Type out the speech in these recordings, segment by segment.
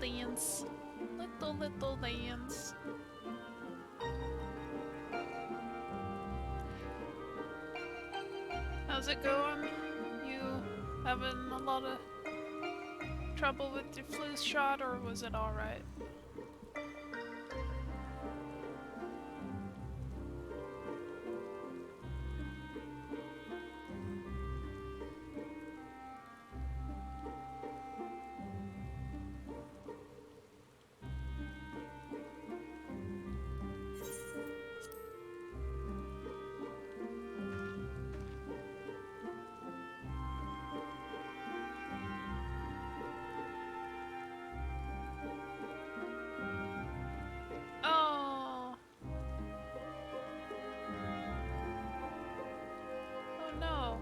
dance. Little dance. How's it going? You having a lot of trouble with your flu shot, or was it alright? Oh. Oh no.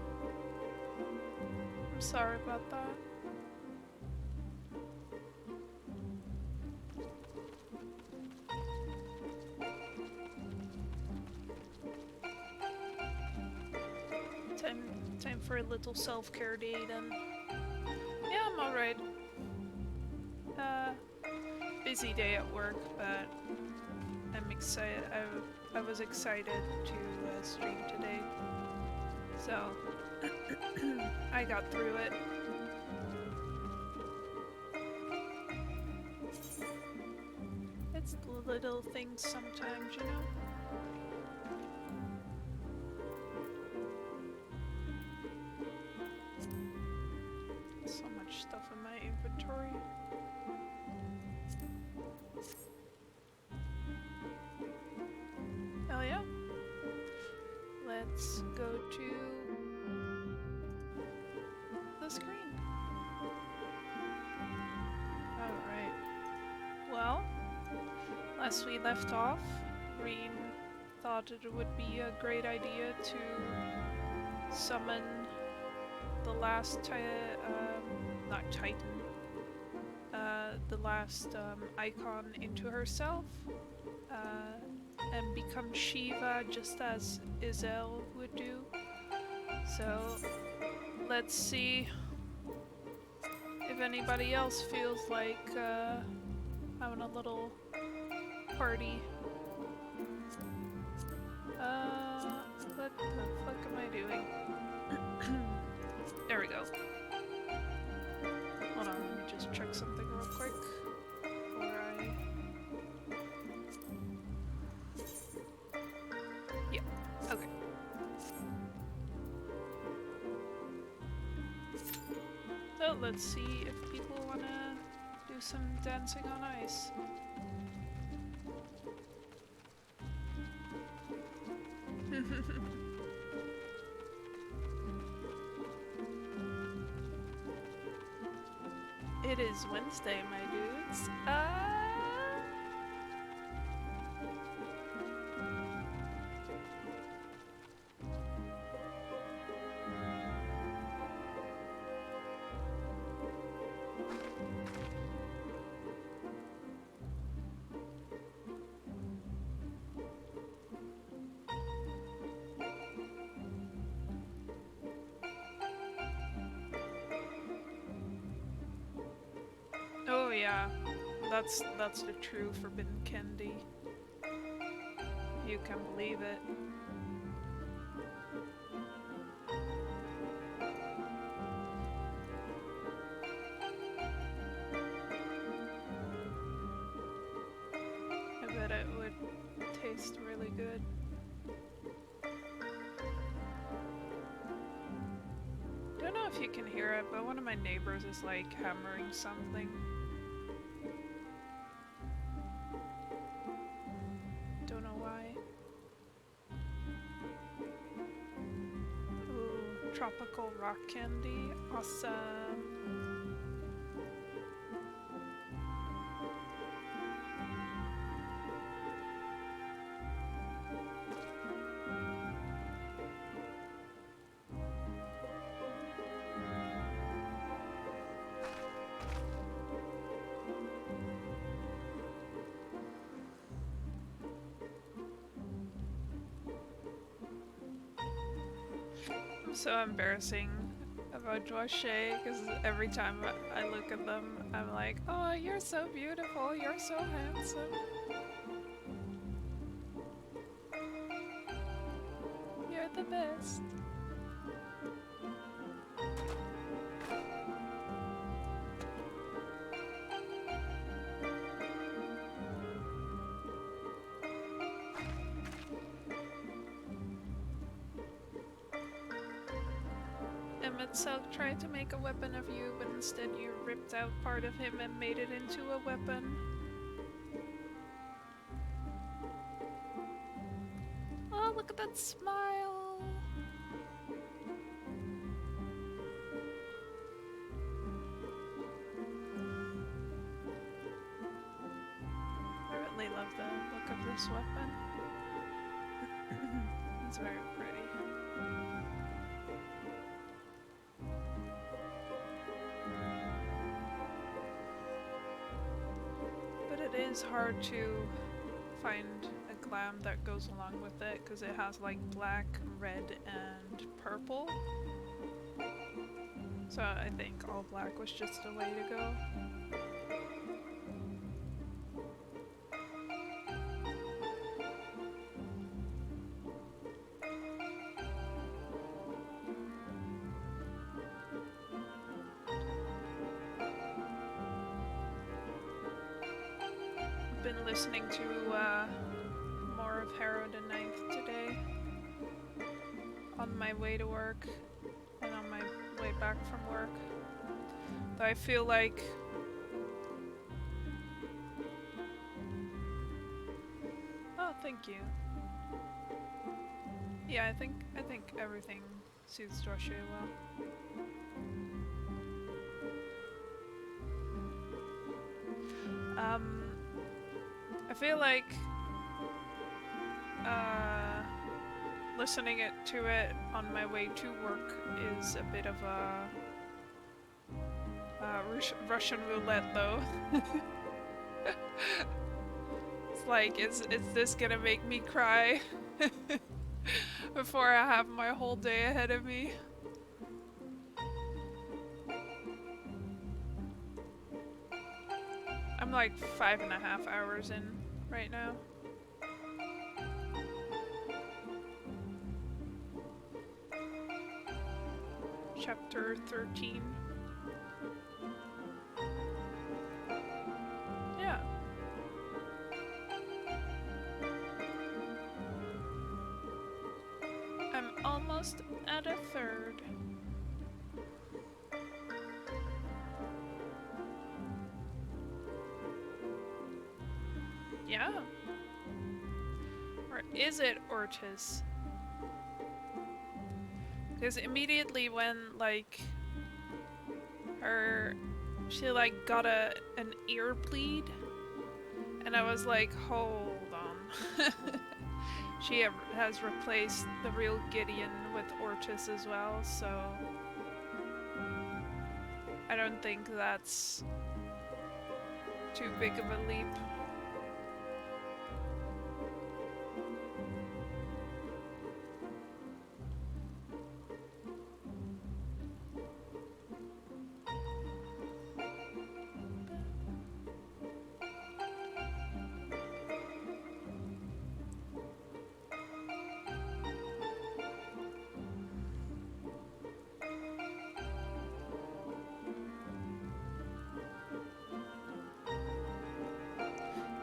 I'm sorry about that. Time for a little self-care day then. Yeah, I'm alright. Busy day at work, but I'm excited. I was excited to stream today, so I got through it. It's the little things sometimes, you know? So much stuff in my inventory. Hell yeah. Let's go to the screen. Alright. Well, last we left off, Reen thought it would be a great idea to summon the last not Titan, the last icon into herself, and become Shiva just as Izel would do. So let's see if anybody else feels like having a little party. What the fuck am I doing? There we go. Hold on, let me just check something real quick before I... Yeah, okay. So let's see if people wanna do some dancing on ice. It is Wednesday, my dudes. Oh yeah, that's the true forbidden candy. You can believe it. I bet it would taste really good. Don't know if you can hear it, but one of my neighbors is like hammering something. Don't know why. Ooh, tropical rock candy. Awesome. So embarrassing of about Joche because every time I look at them, I'm like, oh, you're so beautiful, you're so handsome. You're the best. Emmett Silk tried to make a weapon of you, but instead you ripped out part of him and made it into a weapon. Oh, look at that smile! I really love the look of this weapon. It's very pretty. But it is hard to find a glam that goes along with it because it has like black, red, and purple. So I think all black was just the way to go. Been listening to more of Harrow the Ninth today on my way to work and on my way back from work. Though I feel like oh, thank you. Yeah, I think everything suits Joshua well. I feel like listening to it on my way to work is a bit of a Russian roulette, though. It's like, is this gonna make me cry before I have my whole day ahead of me? I'm like 5.5 hours in right now. Chapter 13. Yeah. I'm almost at a third. Yeah. Or is it Ortiz? Because immediately when, like, she, like, got an ear bleed, and I was like, hold on. She has replaced the real Gideon with Ortiz as well, so I don't think that's too big of a leap.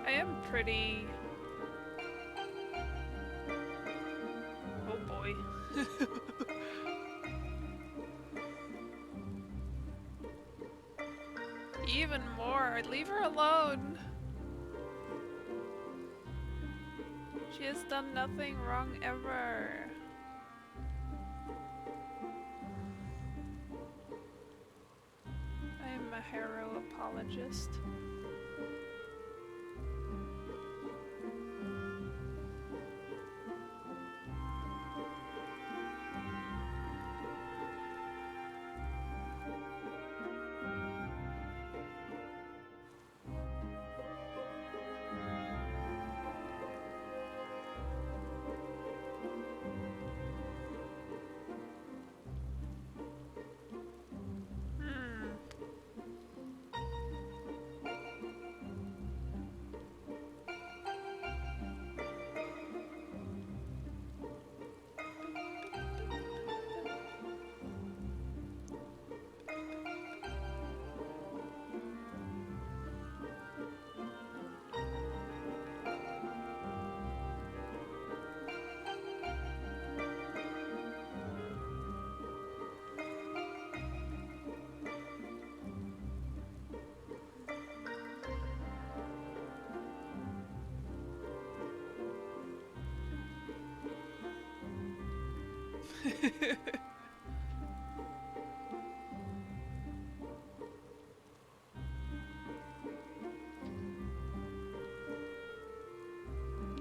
I am pretty... Oh boy. Even more. Leave her alone. She has done nothing wrong ever. I am a Harrow apologist.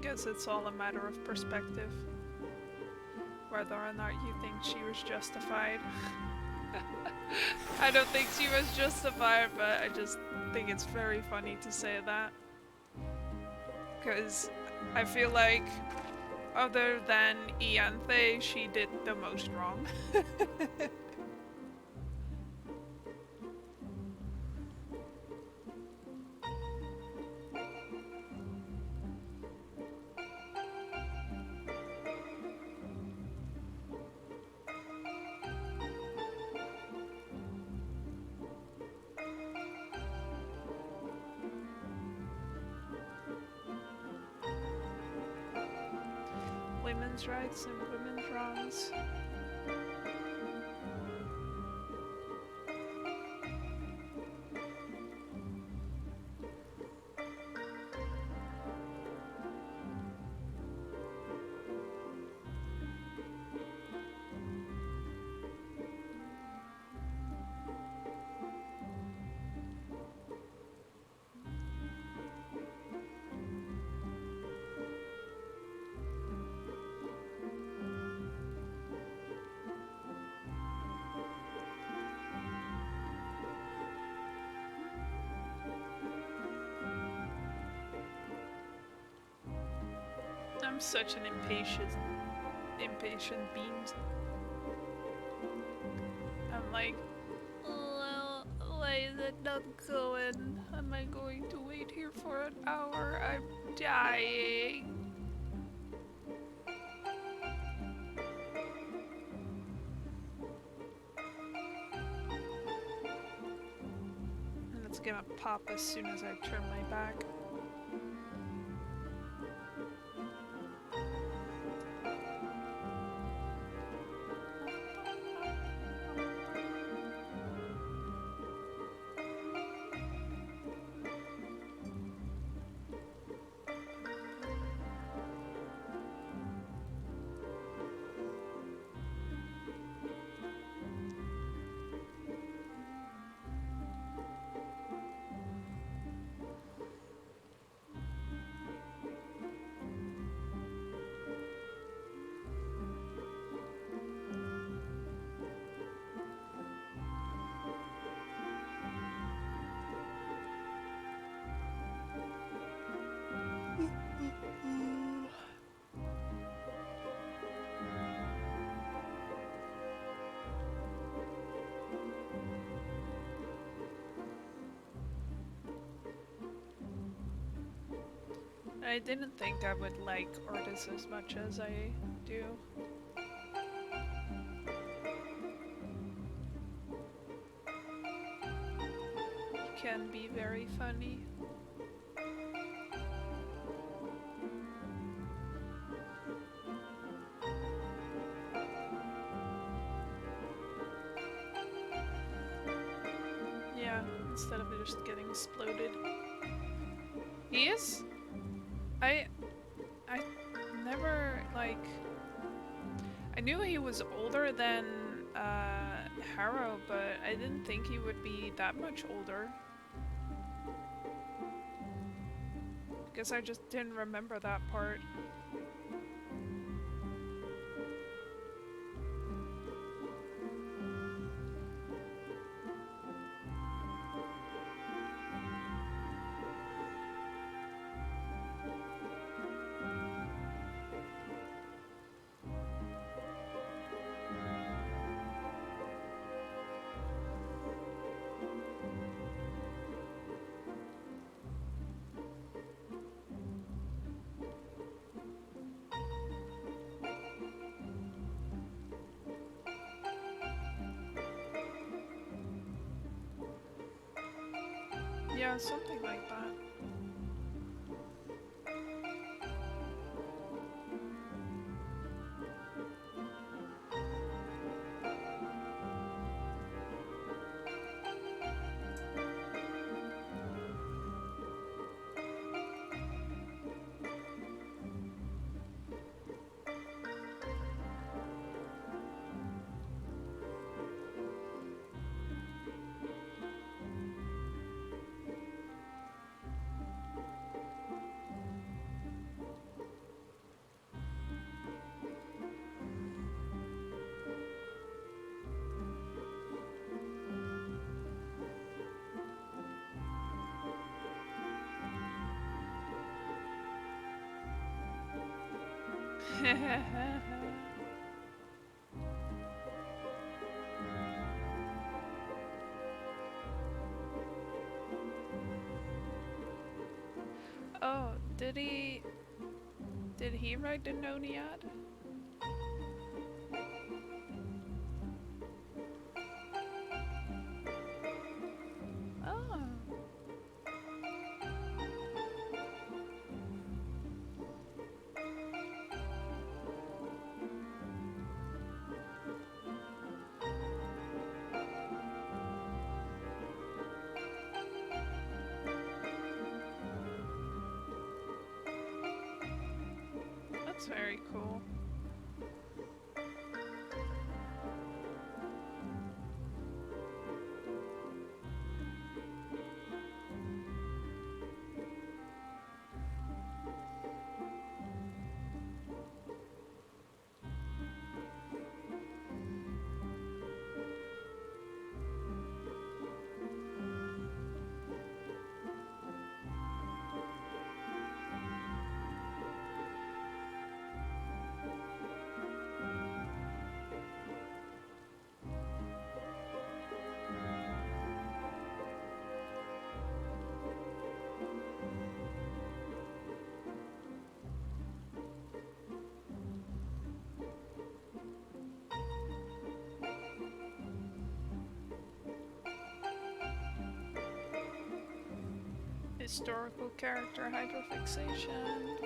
Guess it's all a matter of perspective. Whether or not you think she was justified. I don't think she was justified, but I just think it's very funny to say that. Because I feel like, other than Ianthe, she did the most wrong. Women's rights and women's wrongs. I'm such an impatient bean. I'm like, well, why is it not going? Am I going to wait here for an hour? I'm dying. And it's gonna pop as soon as I turn my back. I didn't think I would like Ortis as much as I do. He can be very funny. Yeah, instead of just getting exploded. He is? I never, like... I knew he was older than Harrow, but I didn't think he would be that much older. Guess I just didn't remember that part. Yeah, something like that. Oh, did he write the Noniad? Oh. That's very cool. Historical character hyperfixation.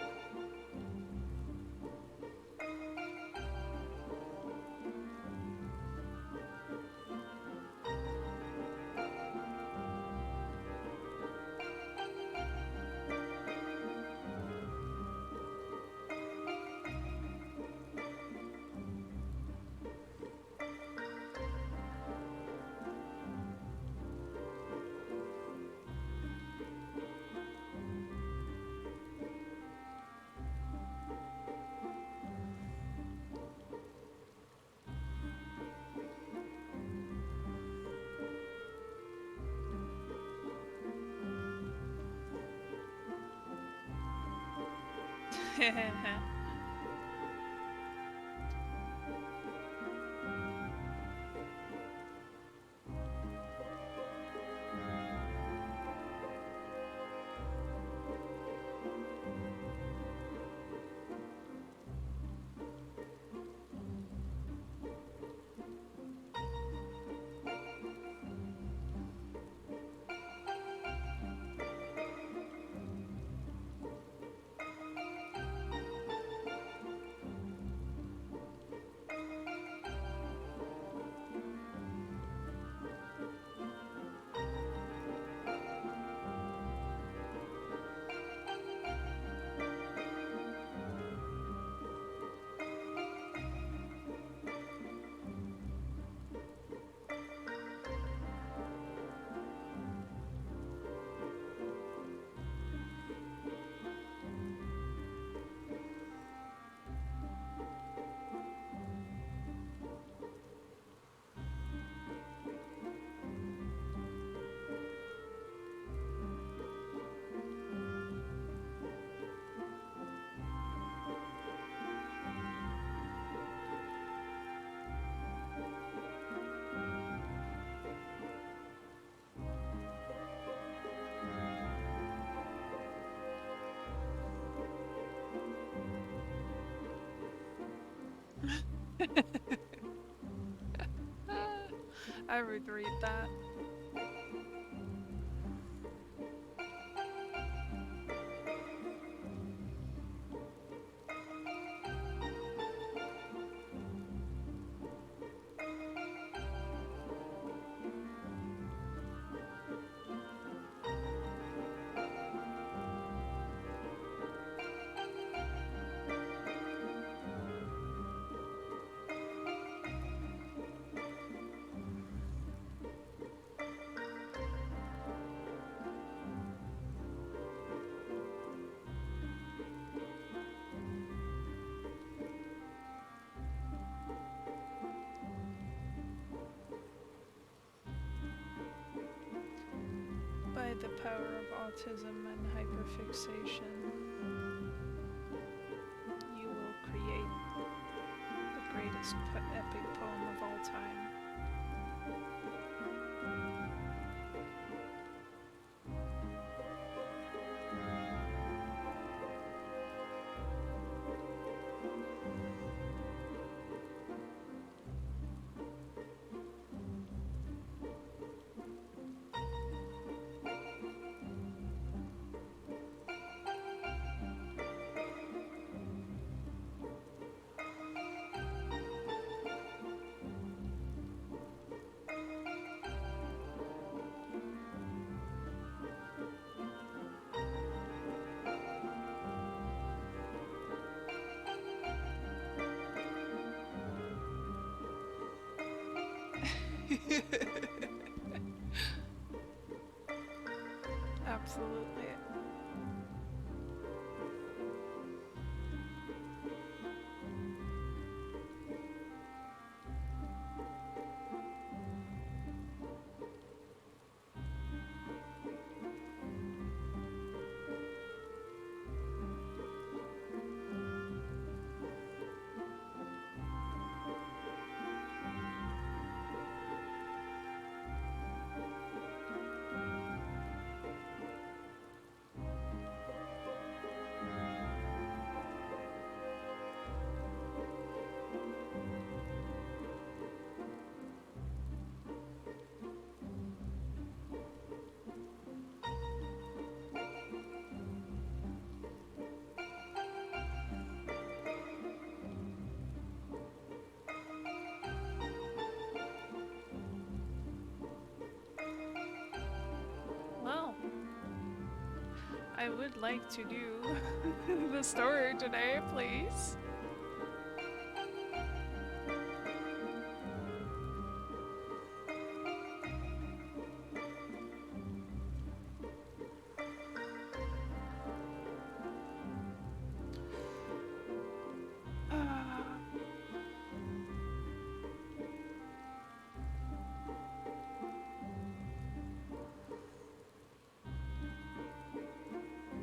I would read that. By the power of autism and hyperfixation, you will create most epic poem of all time. Absolutely. Well, I would like to do the story today, please.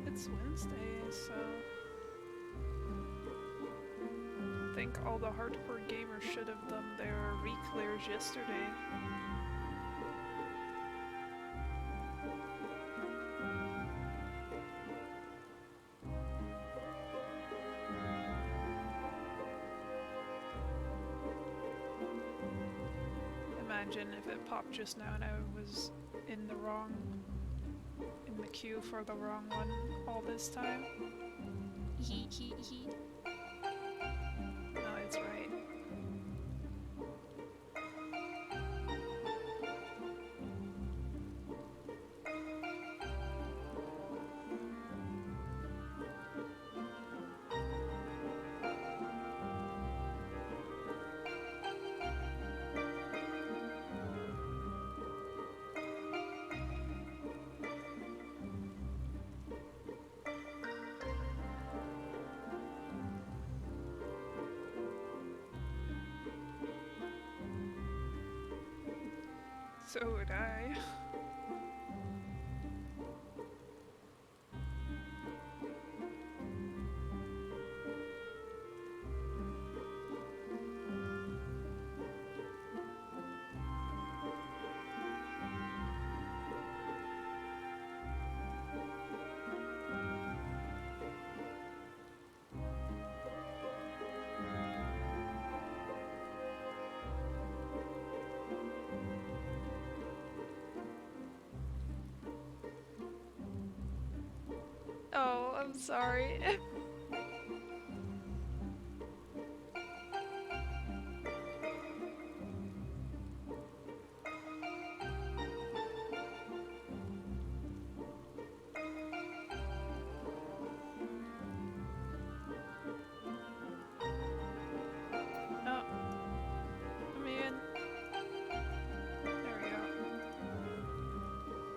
It's Wednesday, so I think all the hardcore gamers should have done their re-clears yesterday. Imagine if it popped just now and I was in the queue for the wrong one all this time. No, it's right. So would I. Oh, I'm sorry. Oh, man. There we go.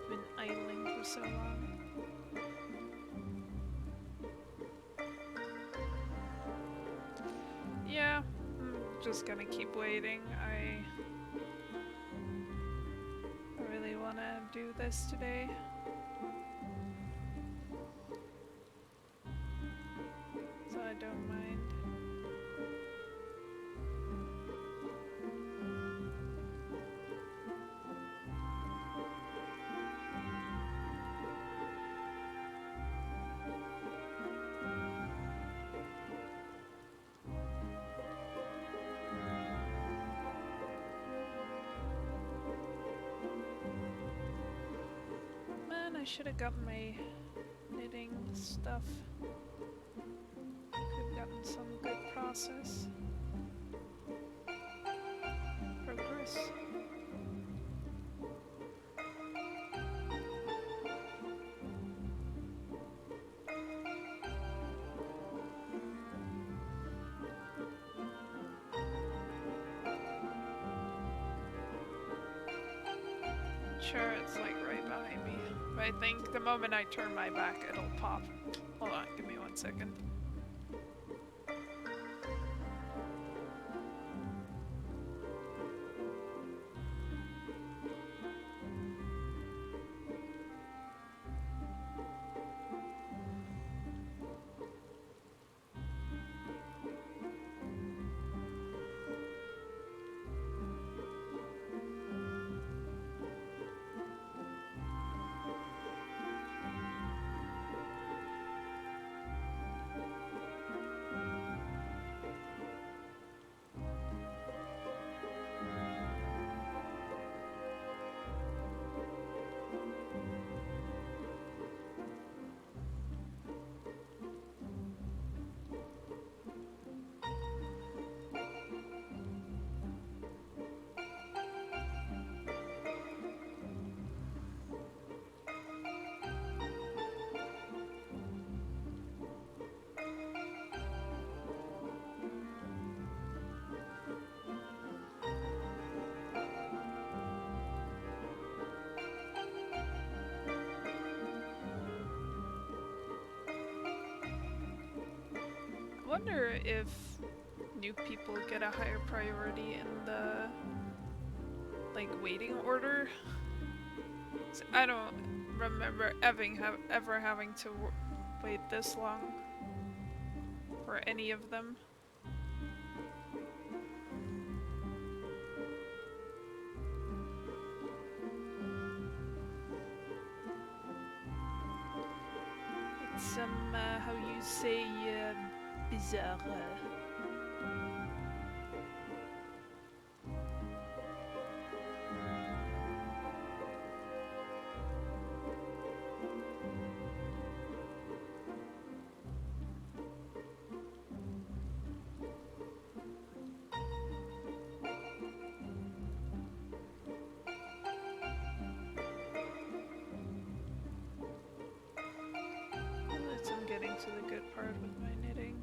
Been idling for so long. Yeah, I'm just gonna keep waiting. I really wanna do this today. So I don't mind. I should have gotten my knitting stuff. Could have gotten some good process. Progress. Sure, it's like right behind me. But I think the moment I turn my back, it'll pop. Hold on, give me 1 second. I wonder if new people get a higher priority in the like waiting order. So I don't remember ever having to wait this long for any of them. It's how you say bizarre. I'm getting to the good part with my knitting.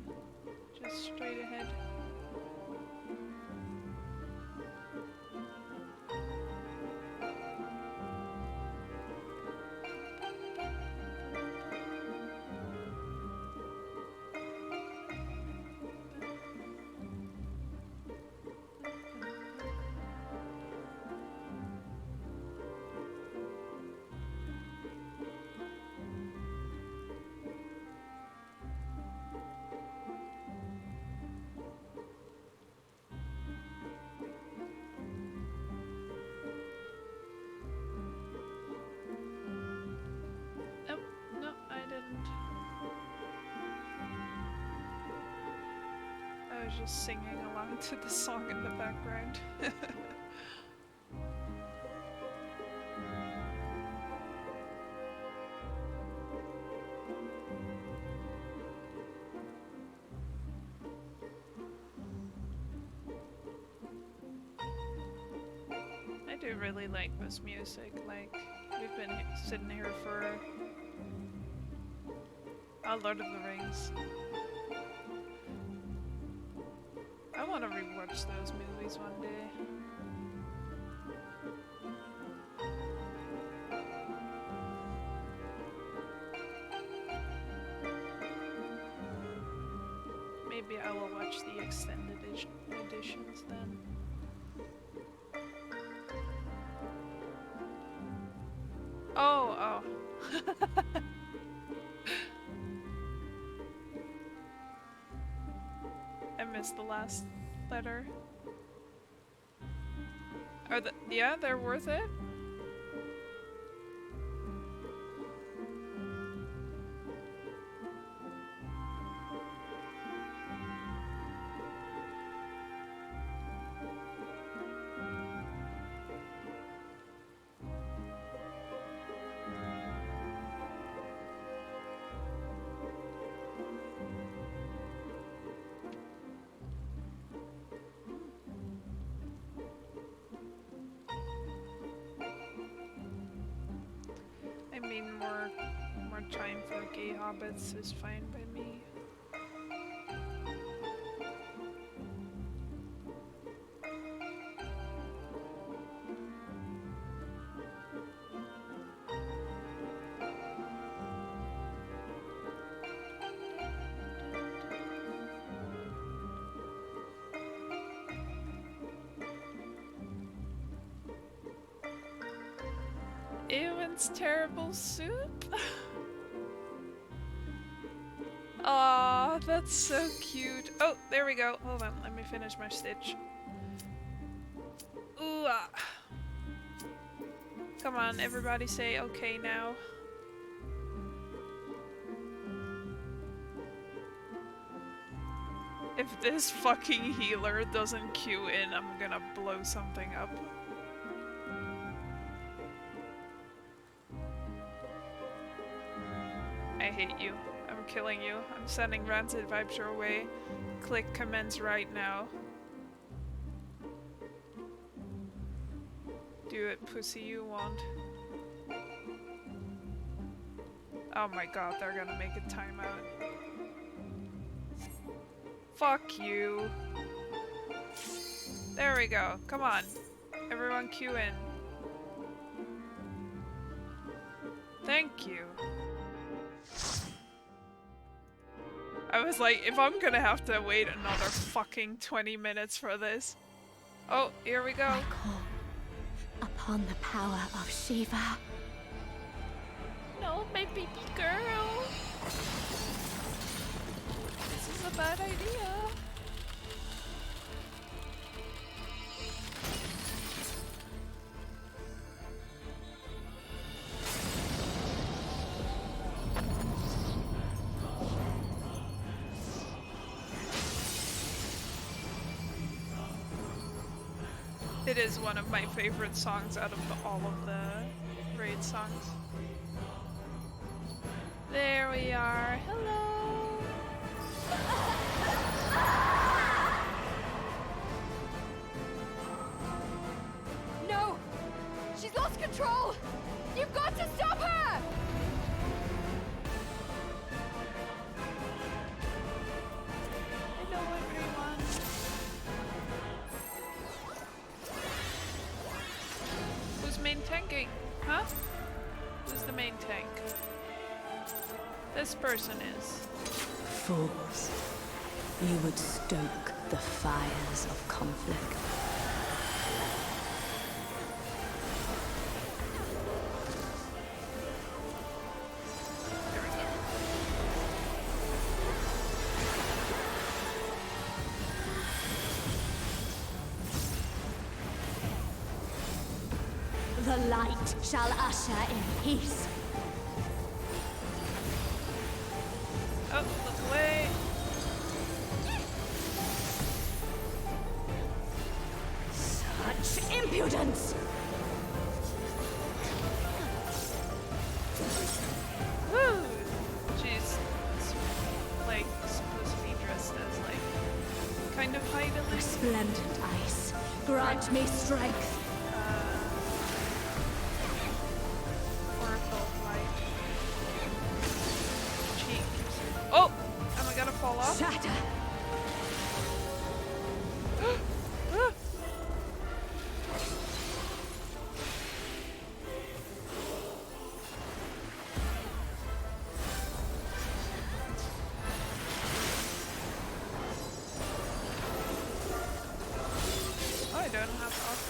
Just straight ahead. I was just singing along to the song in the background. I do really like this music. Like, we've been sitting here for Lord of the Rings. I want to rewatch those movies one day. Maybe I will watch the extended editions then. Oh. I missed the last letter. Yeah, they're worth it? more time for gay hobbits is fine by me. Ewan's terrible soup? Aw, that's so cute. Oh, there we go. Hold on, let me finish my stitch. Ooh, ah. Come on, everybody say okay now. If this fucking healer doesn't queue in, I'm gonna blow something up. I hate you. I'm killing you. I'm sending rancid vibes your way. Click commence right now. Do it, pussy, you won't. Oh my god, they're gonna make a timeout. Fuck you. There we go. Come on. Everyone queue in. Thank you. I was like, if I'm gonna have to wait another fucking 20 minutes for this. Oh, here we go. I call upon the power of Shiva. No, my baby girl. This is a bad idea. It is one of my favorite songs out of all of the raid songs. There we are. Hello. No! She's lost control! You've got to stop her! Hello, everyone. Who's main tanking? Huh? Who's the main tank? This person is. Fools. You would stoke the fires of conflict. There we go. The light shall usher in peace. Oh, look away. Such impudence! Woo! She's like supposed to be dressed as like kind of Heidelberg. Resplendent ice, grant me strength. Oracle light. Cheek. Oh! Am I gonna fall off? Shatter! Ah! Oh, I don't have off.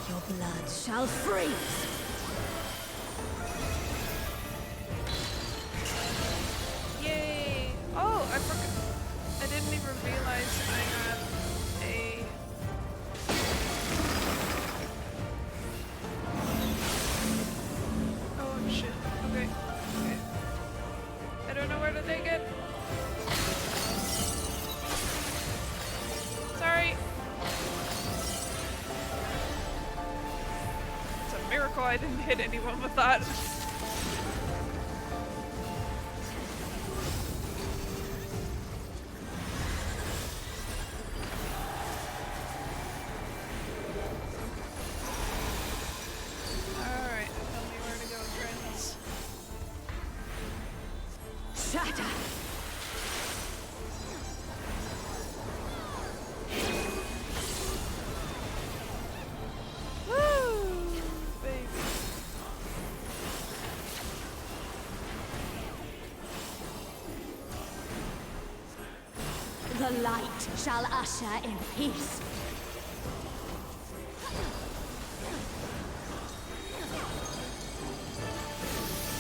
Your blood shall freeze! Yay! Oh, I forgot. I didn't even realize I had a. Oh shit. Okay. Okay. I don't know where to take it. Sorry. It's a miracle I didn't hit anyone with that. The light shall usher in peace.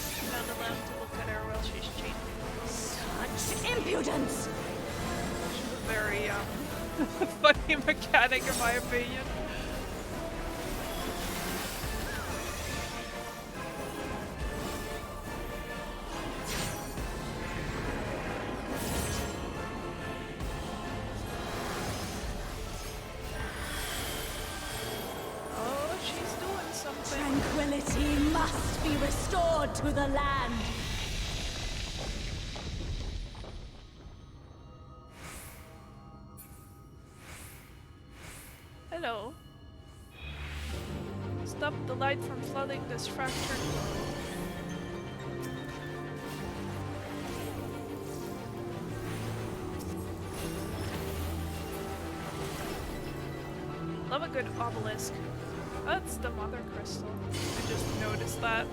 She's not allowed to look at her while she's changing. Such impudence! She's a very funny mechanic in my opinion. Tranquility must be restored to the land. Hello. Stop the light from flooding this fractured world. Love a good obelisk. That's the mother crystal. I just noticed that.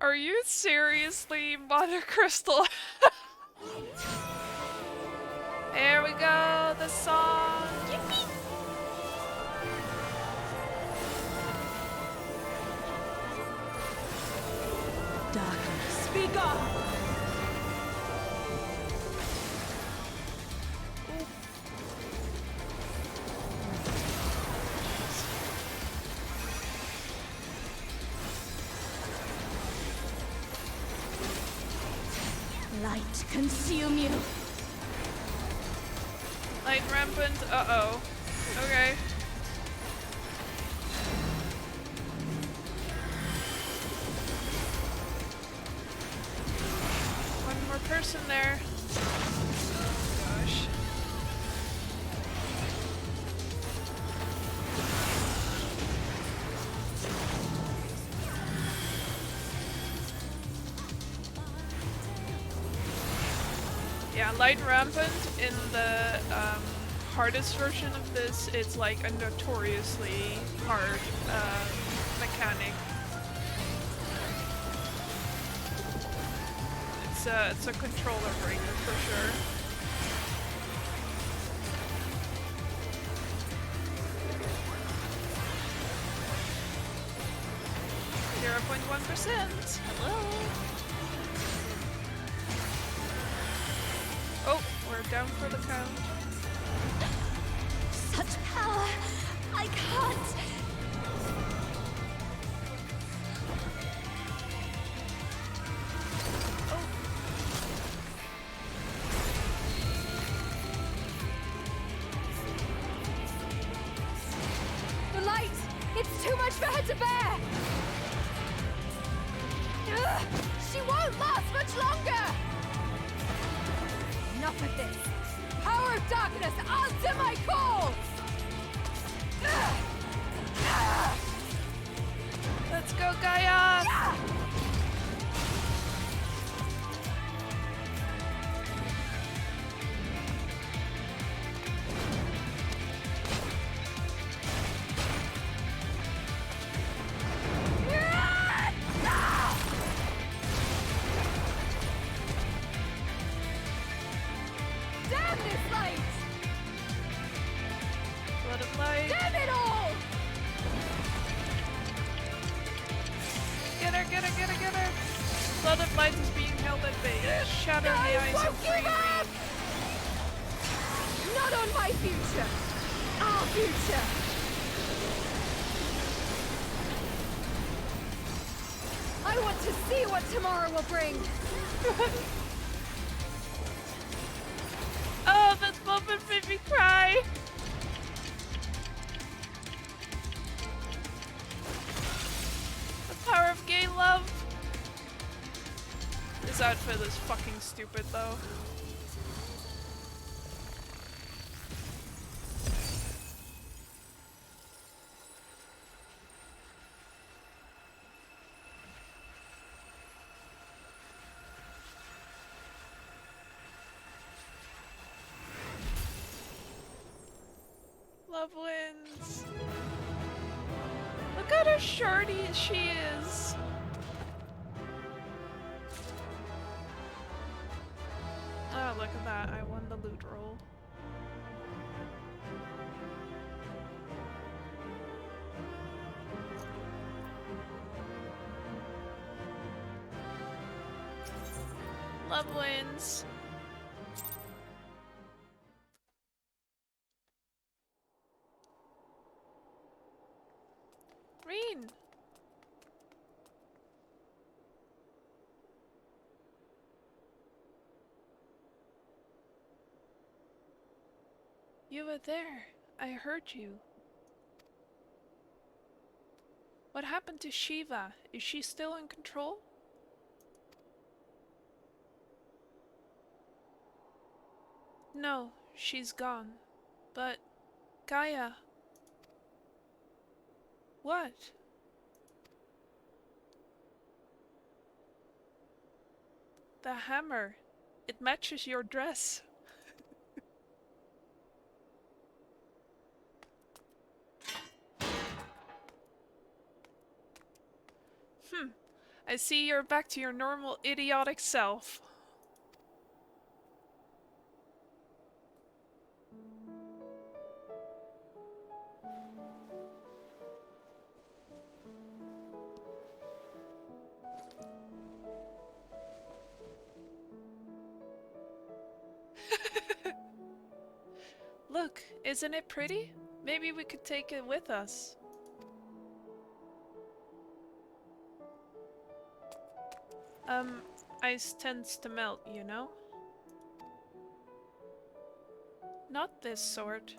Are you seriously Mother Crystal? There we go, the song. Yippee! Darkness, be gone! Light consume you. Light rampant. Uh-oh. Okay. One more person there. Gosh. Yeah, light rampant in the hardest version of this, it's like a notoriously hard mechanic. It's a controller breaker for sure. 0.1%. Hello. Oh, we're down for the count. Such power! I can't! Oh. The light! It's too much for her to bear! Ugh, she won't last much longer! Enough of this! Power of darkness, answer my call! Let's go, Gaia! Damn this light! Blood of light. Damn it all! Get her, get her, get her, get her! Blood of light is being held at bay. Shatter the eyes of won't give free up! reign. Not on my future! our future! I want to see what tomorrow will bring! Oh, that moment made me cry! The power of gay love! This outfit is fucking stupid though. Love wins. Look at how shorty she is. Oh, look at that. I won the loot roll. Love wins. Green. You were there. I heard you. What happened to Shiva? Is she still in control? No, she's gone. But Gaia. What? The hammer. It matches your dress. I see you're back to your normal idiotic self. Look, isn't it pretty? Maybe we could take it with us. Ice tends to melt, you know? Not this sort.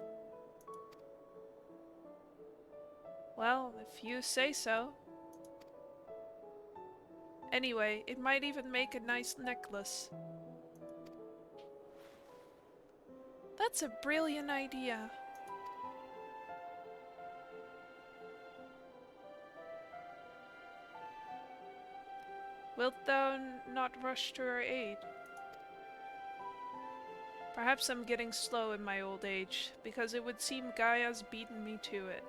Well, if you say so. Anyway, it might even make a nice necklace. That's a brilliant idea. Wilt thou not rush to our aid? Perhaps I'm getting slow in my old age, because it would seem Gaia's beaten me to it.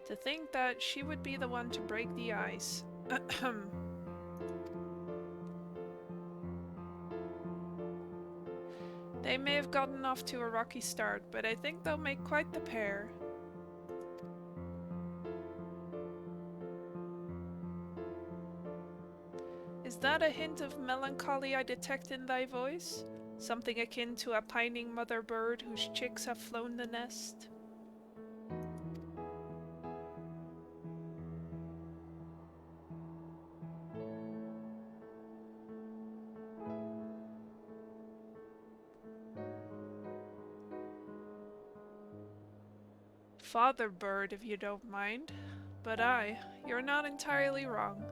To think that she would be the one to break the ice. They may have gotten off to a rocky start, but I think they'll make quite the pair. Is that a hint of melancholy I detect in thy voice? Something akin to a pining mother bird whose chicks have flown the nest? Father bird, if you don't mind. But you're not entirely wrong.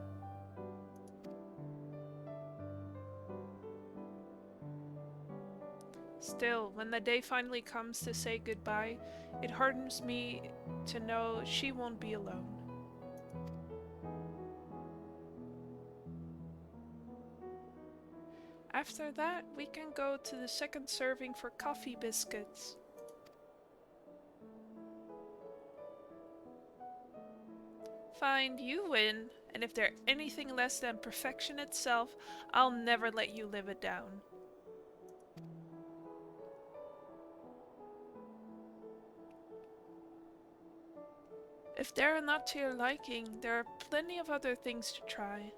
Still, when the day finally comes to say goodbye, it hardens me to know she won't be alone. After that, we can go to the second serving for coffee biscuits. Fine, you win, and if they're anything less than perfection itself, I'll never let you live it down. If they're not to your liking, there are plenty of other things to try.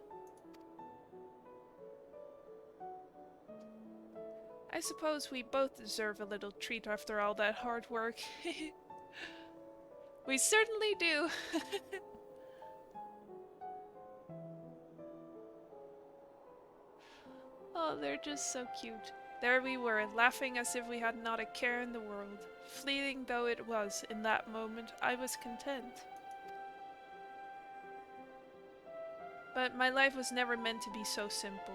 I suppose we both deserve a little treat after all that hard work. We certainly do. Oh, they're just so cute. There we were, laughing as if we had not a care in the world. Fleeting though it was, in that moment, I was content. But my life was never meant to be so simple.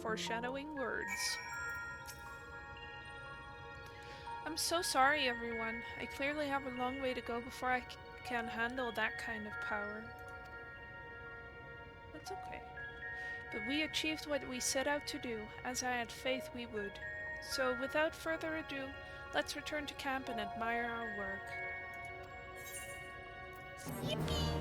Foreshadowing words. I'm so sorry, everyone. I clearly have a long way to go before I can handle that kind of power. That's okay. But we achieved what we set out to do, as I had faith we would. So, without further ado, let's return to camp and admire our work. Yippee!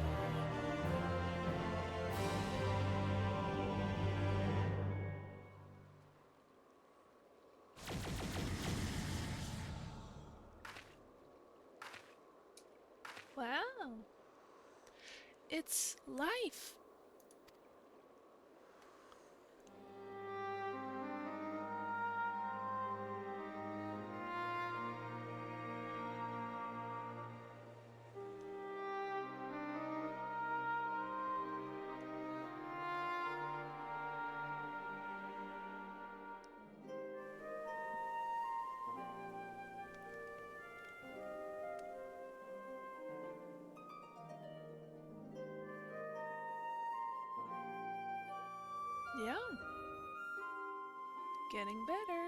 Wow. It's life. Yeah. Getting better.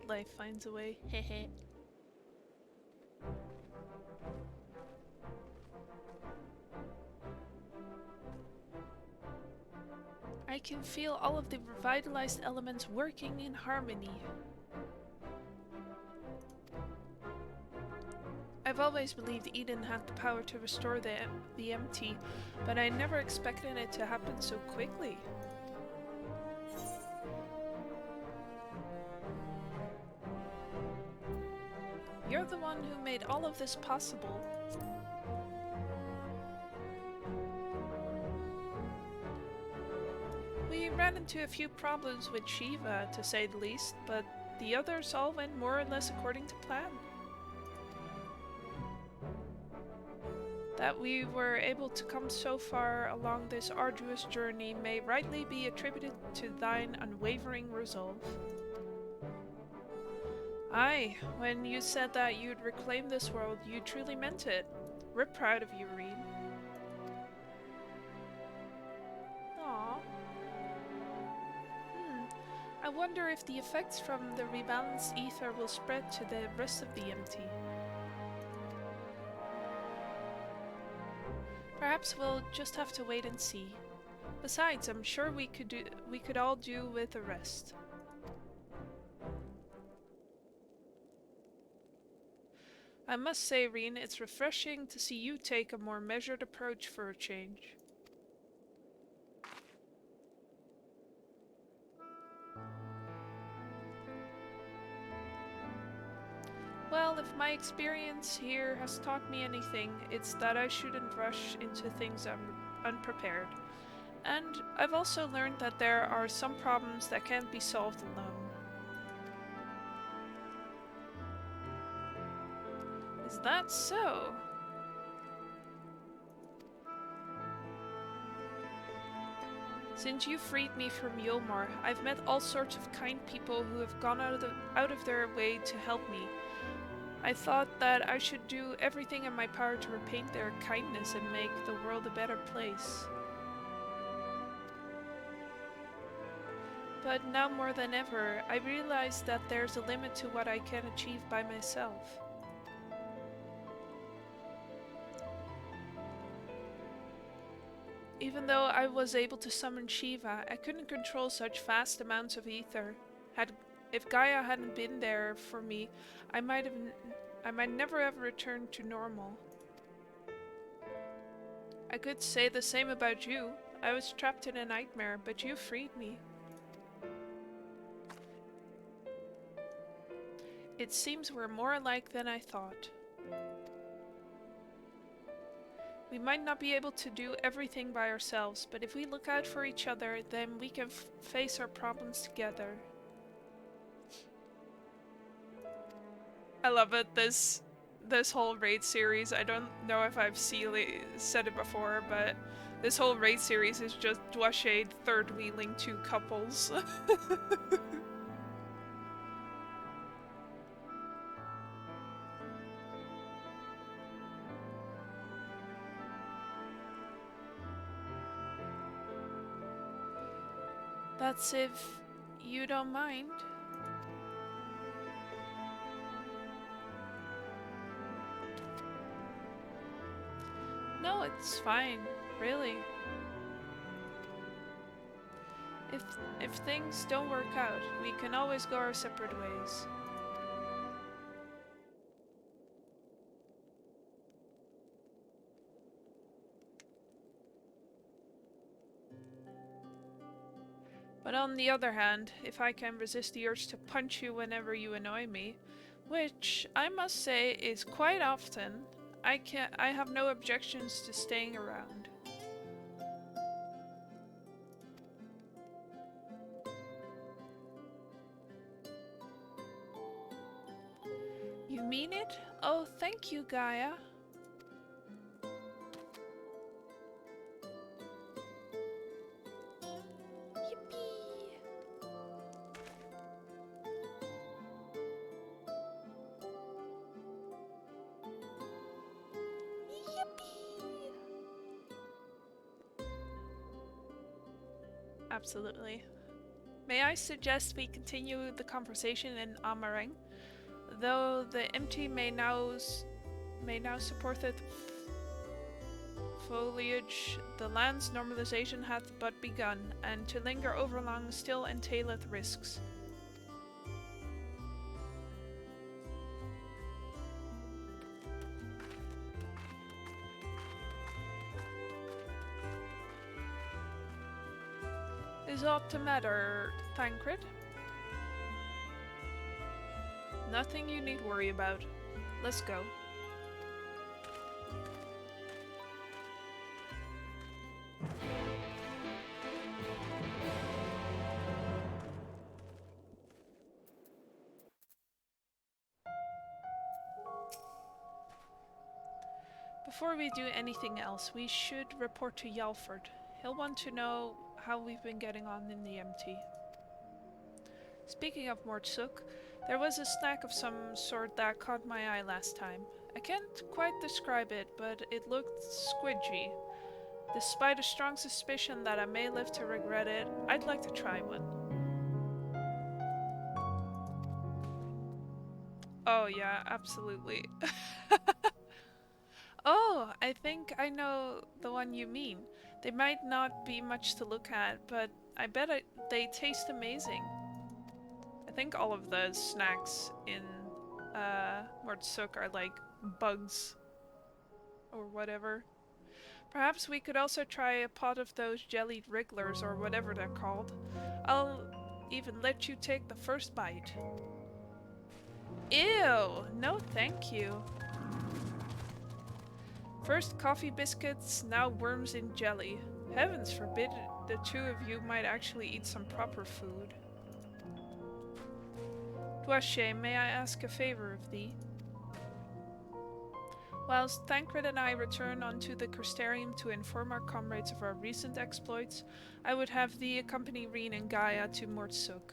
Life finds a way. Hehe. I can feel all of the revitalized elements working in harmony. I've always believed Eden had the power to restore the empty, but I never expected it to happen so quickly. You're the one who made all of this possible. We ran into a few problems with Shiva, to say the least, but the others all went more or less according to plan. That we were able to come so far along this arduous journey may rightly be attributed to thine unwavering resolve. Aye, when you said that you'd reclaim this world, you truly meant it. We're proud of you, Reed. Aww. I wonder if the effects from the rebalanced ether will spread to the rest of the empty. Perhaps we'll just have to wait and see. Besides, I'm sure we could all do with the rest. I must say, Reen, it's refreshing to see you take a more measured approach for a change. Well, if my experience here has taught me anything, it's that I shouldn't rush into things unprepared. And I've also learned that there are some problems that can't be solved alone. Is that so? Since you freed me from Yulmar, I've met all sorts of kind people who have gone out of their way to help me. I thought that I should do everything in my power to repay their kindness and make the world a better place. But now more than ever, I realize that there's a limit to what I can achieve by myself. Even though I was able to summon Shiva, I couldn't control such vast amounts of ether. If Gaia hadn't been there for me, I might never have returned to normal. I could say the same about you. I was trapped in a nightmare, but you freed me. It seems we're more alike than I thought. We might not be able to do everything by ourselves, but if we look out for each other, then we can face our problems together. I love it, this whole raid series. I don't know if I've said it before, but this whole raid series is just Dwashade third-wheeling two couples. That's if you don't mind. No, it's fine, really. If things don't work out, we can always go our separate ways. But on the other hand, if I can resist the urge to punch you whenever you annoy me, which I must say is quite often, I have no objections to staying around. You mean it? Oh, thank you, Gaia. Absolutely. May I suggest we continue the conversation in Amareng? Though the MT may now support the foliage, the land's normalization hath but begun, and to linger overlong still entaileth risks. Is aught the matter, Thancred? Nothing you need worry about. Let's go. Before we do anything else, we should report to Yalford. He'll want to know how we've been getting on in the MT. Speaking of Mortsuk, there was a snack of some sort that caught my eye last time. I can't quite describe it, but it looked squidgy. Despite a strong suspicion that I may live to regret it, I'd like to try one. Oh yeah, absolutely. Oh, I think I know the one you mean. They might not be much to look at, but I bet they taste amazing. I think all of the snacks in Mortsuk are like bugs or whatever. Perhaps we could also try a pot of those jellied wrigglers or whatever they're called. I'll even let you take the first bite. Ew! No thank you. First coffee biscuits, now worms in jelly. Heavens forbid the two of you might actually eat some proper food. Dwashe, may I ask a favor of thee? Whilst Thancred and I return onto the Crystarium to inform our comrades of our recent exploits, I would have thee accompany Reen and Gaia to Mortsuk.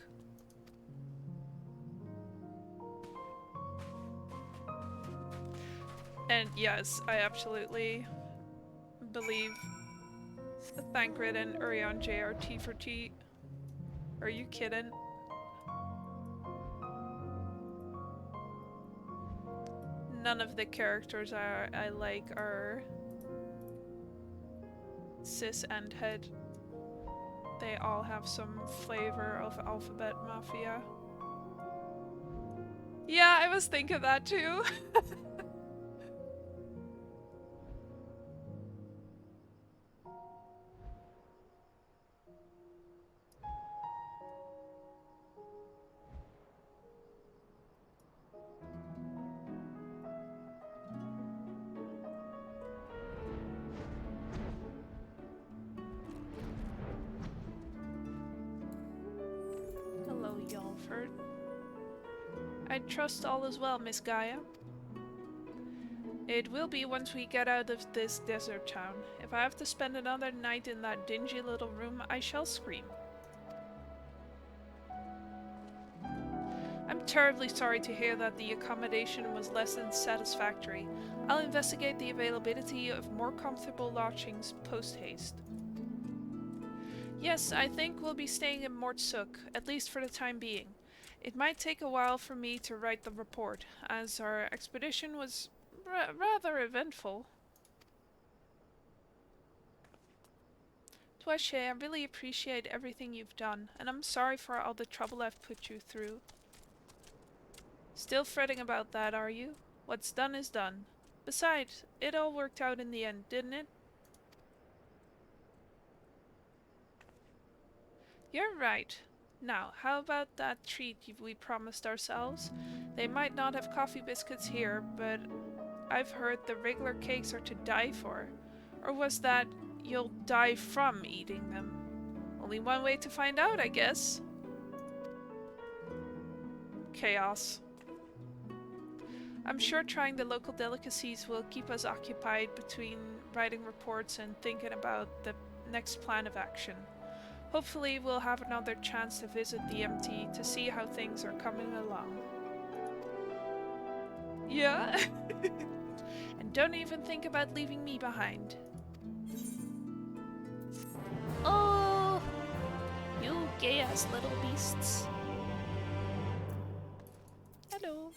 And yes, I absolutely believe Thancred and Urion J are T for T. Are you kidding? None of the characters I like are cis and head. They all have some flavor of Alphabet Mafia. Yeah, I was thinking that too. effort. I trust all is well, Miss Gaia. It will be once we get out of this desert town. If I have to spend another night in that dingy little room, I shall scream. I'm terribly sorry to hear that the accommodation was less than satisfactory. I'll investigate the availability of more comfortable lodgings post-haste. Yes, I think we'll be staying in Mortsuk, at least for the time being. It might take a while for me to write the report, as our expedition was rather eventful. Twache, I really appreciate everything you've done, and I'm sorry for all the trouble I've put you through. Still fretting about that, are you? What's done is done. Besides, it all worked out in the end, didn't it? You're right. Now, how about that treat we promised ourselves? They might not have coffee biscuits here, but I've heard the regular cakes are to die for. Or was that you'll die from eating them? Only one way to find out, I guess. Chaos. I'm sure trying the local delicacies will keep us occupied between writing reports and thinking about the next plan of action. Hopefully we'll have another chance to visit the MT to see how things are coming along. Yeah? And don't even think about leaving me behind. Oh, you gay-ass little beasts. Hello.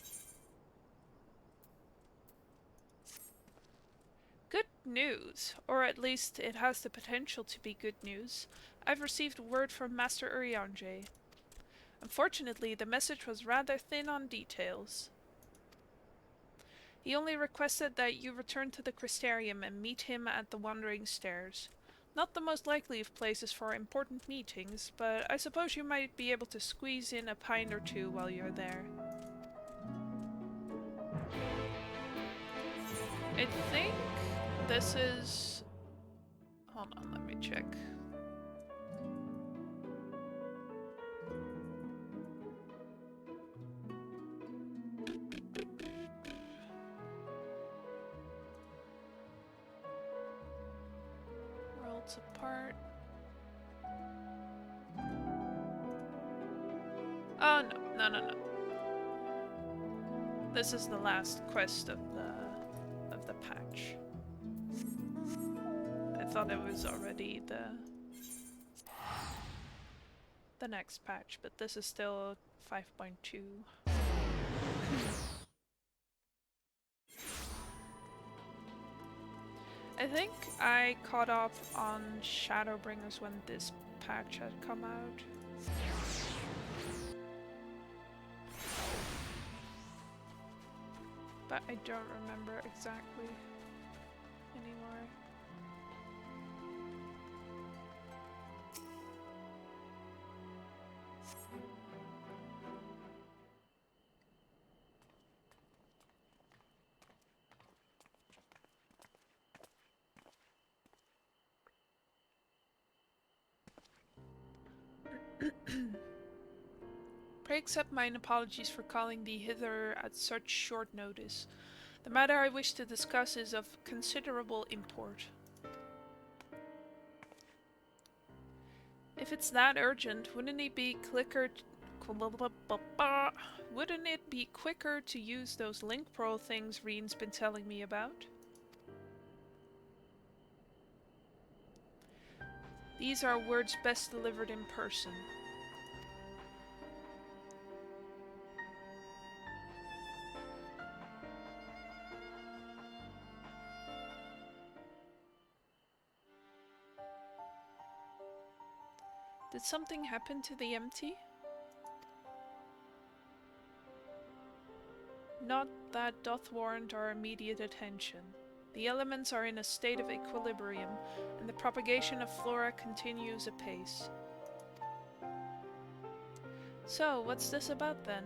Good news, or at least it has the potential to be good news. I've received word from Master Urianger. Unfortunately, the message was rather thin on details. He only requested that you return to the Crystarium and meet him at the Wandering Stairs. Not the most likely of places for important meetings, but I suppose you might be able to squeeze in a pint or two while you're there. I think this is... Hold on, let me check. Worlds apart. Oh no. This is the last quest of the patch. I thought it was already the next patch, but this is still 5.2. I think I caught up on Shadowbringers when this patch had come out. But I don't remember exactly anymore. Pray accept mine apologies for calling thee hither at such short notice. The matter I wish to discuss is of considerable import. If it's that urgent, wouldn't it be quicker to use those link pearl things Reen's been telling me about? These are words best delivered in person. Did something happen to the MT? Not that doth warrant our immediate attention. The elements are in a state of equilibrium, and the propagation of flora continues apace. So, what's this about then?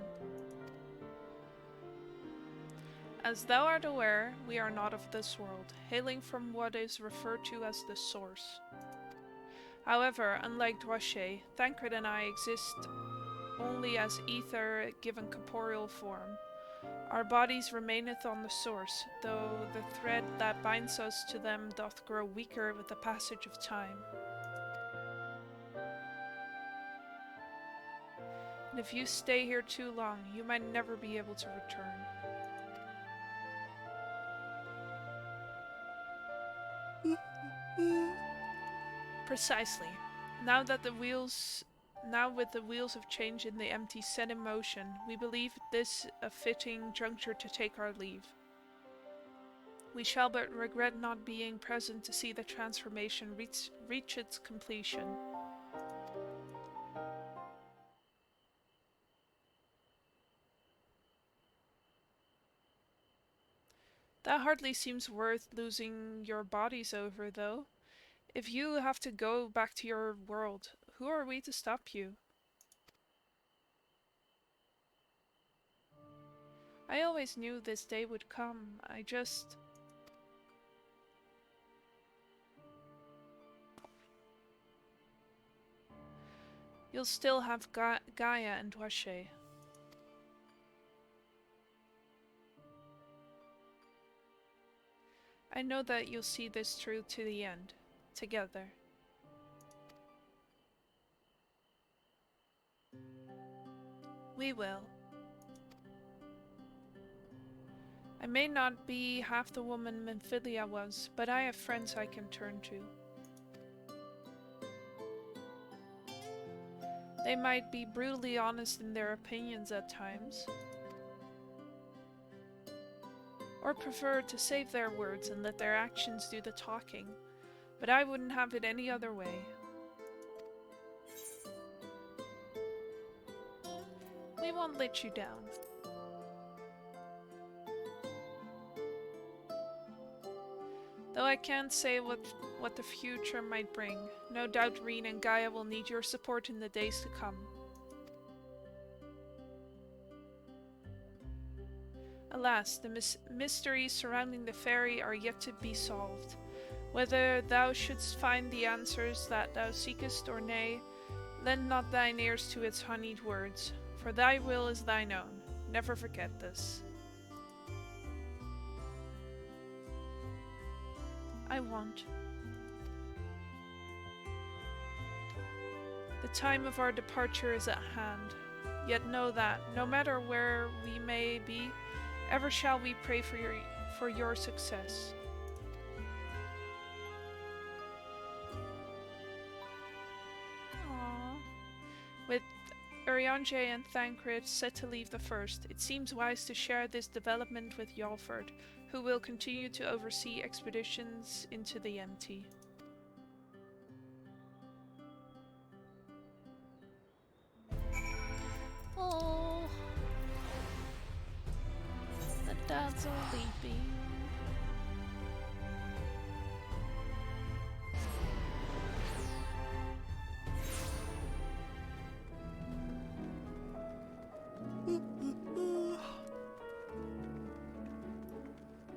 As thou art aware, we are not of this world, hailing from what is referred to as the Source. However, unlike Dwache, Thancred and I exist only as ether given corporeal form. Our bodies remaineth on the source, though the thread that binds us to them doth grow weaker with the passage of time. And if you stay here too long, you might never be able to return. Precisely. Now with the wheels of change in the empty set in motion, we believe this a fitting juncture to take our leave. We shall but regret not being present to see the transformation reach its completion. That hardly seems worth losing your bodies over, though. If you have to go back to your world, who are we to stop you? I always knew this day would come. You'll still have Gaia and Washe. I know that you'll see this through to the end, together. We will. I may not be half the woman Memphilia was, but I have friends I can turn to. They might be brutally honest in their opinions at times, or prefer to save their words and let their actions do the talking, but I wouldn't have it any other way. We won't let you down. Though I can't say what the future might bring, no doubt Reen and Gaia will need your support in the days to come. Alas, the mysteries surrounding the fairy are yet to be solved. Whether thou shouldst find the answers that thou seekest or nay, lend not thine ears to its honeyed words, for thy will is thine own. Never forget this. I won't. The time of our departure is at hand, yet know that, no matter where we may be, ever shall we pray for your success. Aww. With Urianger and Thancred set to leave the first, it seems wise to share this development with Yalford, who will continue to oversee expeditions into the empty. Oh, the dads are leaping.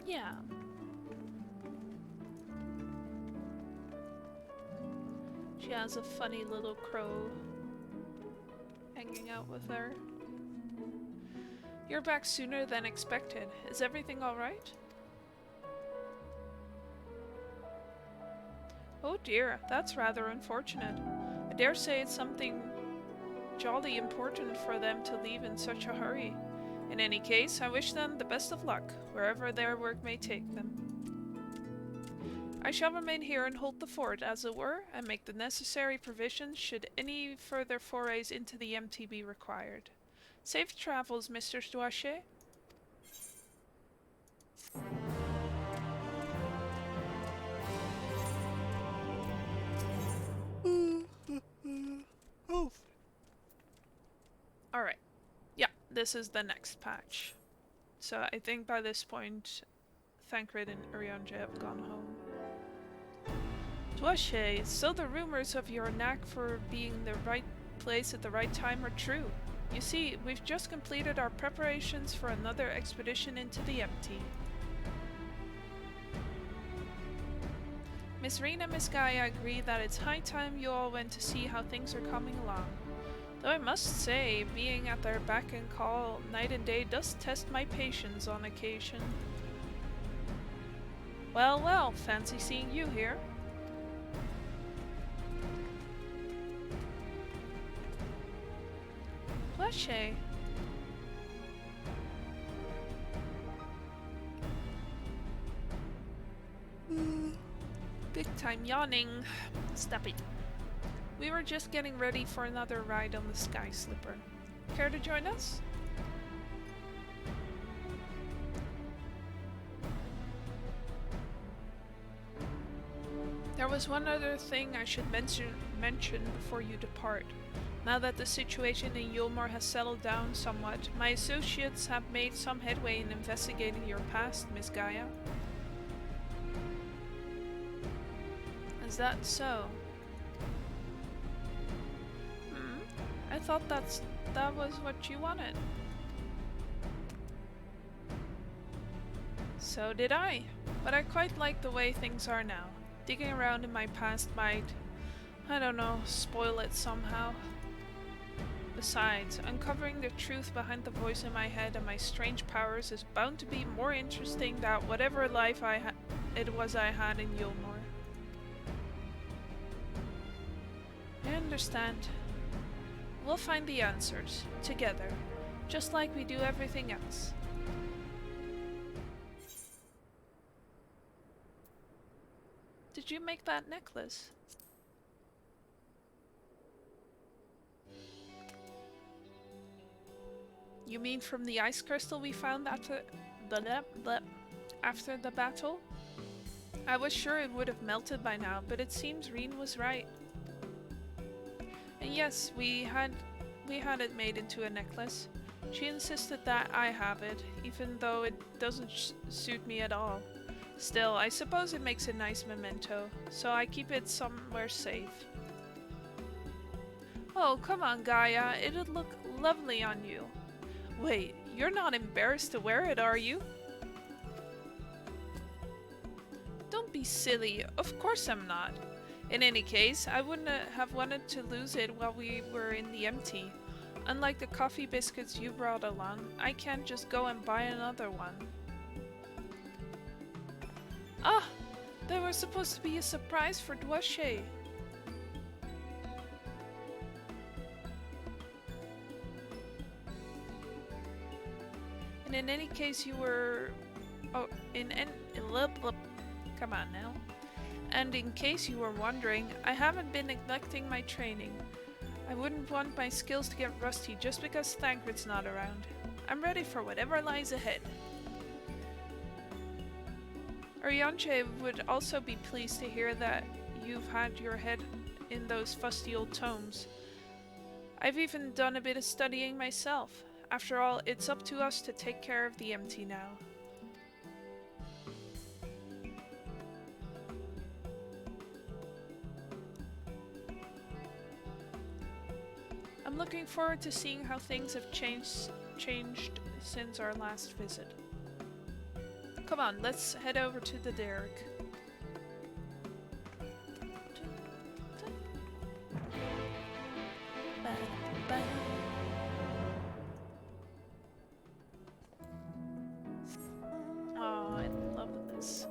Yeah. She has a funny little crow hanging out with her. You're back sooner than expected. Is everything alright? Oh dear, that's rather unfortunate. I dare say it's something jolly important for them to leave in such a hurry. In any case, I wish them the best of luck, wherever their work may take them. I shall remain here and hold the fort, as it were, and make the necessary provisions should any further forays into the empty be required. Safe travels, Mr. Douachet. Alright. Yeah, this is the next patch. So I think by this point, Thancred and Urianger have gone home. Douachet, so the rumors of your knack for being in the right place at the right time are true. You see, we've just completed our preparations for another expedition into the empty. Miss Reen and Miss Gaia agree that it's high time you all went to see how things are coming along. Though I must say, being at their beck and call night and day does test my patience on occasion. Well, well, fancy seeing you here. Blushay. Big time yawning. Stop it. We were just getting ready for another ride on the Sky Slipper. Care to join us? There was one other thing I should mention before you depart. Now that the situation in Yulmore has settled down somewhat, my associates have made some headway in investigating your past, Miss Gaia. Is that so? I thought that was what you wanted. So did I, but I quite like the way things are now. Digging around in my past might, I don't know, spoil it somehow. Besides, uncovering the truth behind the voice in my head and my strange powers is bound to be more interesting than whatever life I had in Yulmore. I understand. We'll find the answers, together, just like we do everything else. Did you make that necklace? You mean from the ice crystal we found after the battle? I was sure it would have melted by now, but it seems Reen was right. And yes, we had it made into a necklace. She insisted that I have it, even though it doesn't suit me at all. Still, I suppose it makes a nice memento, so I keep it somewhere safe. Oh, come on, Gaia, it'd look lovely on you. Wait, you're not embarrassed to wear it, are you? Don't be silly, of course I'm not. In any case, I wouldn't have wanted to lose it while we were in the empty. Unlike the coffee biscuits you brought along, I can't just go and buy another one. Ah! They were supposed to be a surprise for Dwashe. And in any case you were... Oh, come on now. And in case you were wondering, I haven't been neglecting my training. I wouldn't want my skills to get rusty just because Thancred's not around. I'm ready for whatever lies ahead. Orianche would also be pleased to hear that you've had your head in those fusty old tomes. I've even done a bit of studying myself. After all, it's up to us to take care of the empty now. I'm looking forward to seeing how things have changed since our last visit. Come on, let's head over to the derrick. Oh, I love this.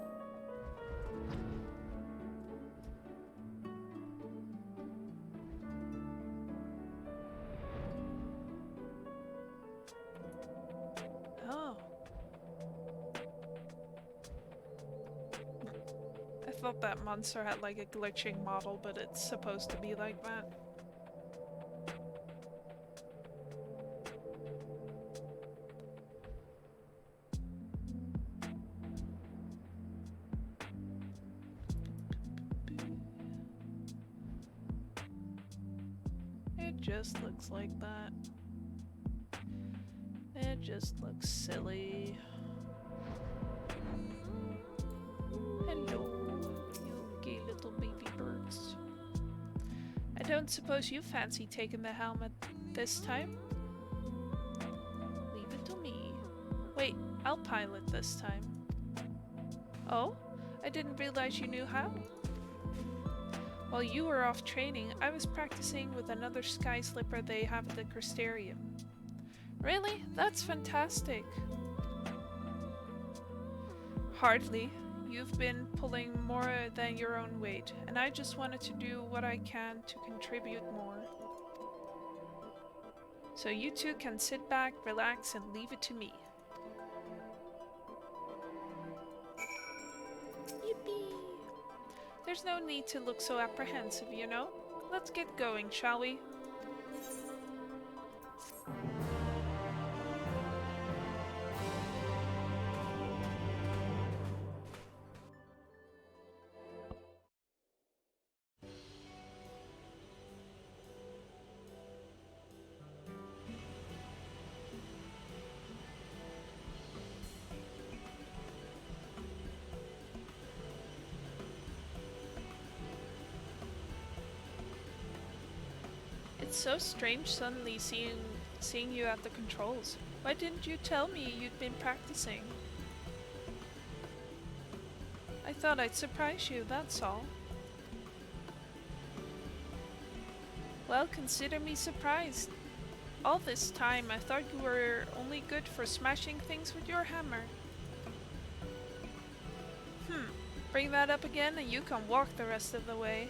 Oh. I thought that monster had like a glitching model, but it's supposed to be like that. It just looks like that. It just looks silly. Hello, you gay little baby birds. I don't suppose you fancy taking the helmet this time? Leave it to me. Wait, I'll pilot this time. Oh? I didn't realize you knew how. While you were off training, I was practicing with another sky slipper they have at the Crystarium. Really? That's fantastic. Hardly. You've been pulling more than your own weight, and I just wanted to do what I can to contribute more. So you two can sit back, relax, and leave it to me. Yippee! There's no need to look so apprehensive, you know? Let's get going, shall we? It's so strange suddenly seeing you at the controls. Why didn't you tell me you'd been practicing? I thought I'd surprise you, that's all. Well, consider me surprised. All this time I thought you were only good for smashing things with your hammer. Bring that up again and you can walk the rest of the way.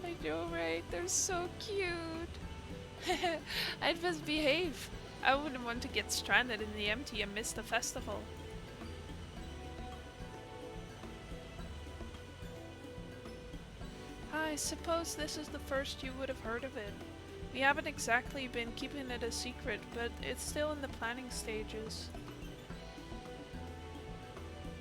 I know, right? They're so cute. I'd best behave. I wouldn't want to get stranded in the empty and miss the festival. I suppose this is the first you would have heard of it. We haven't exactly been keeping it a secret, but it's still in the planning stages.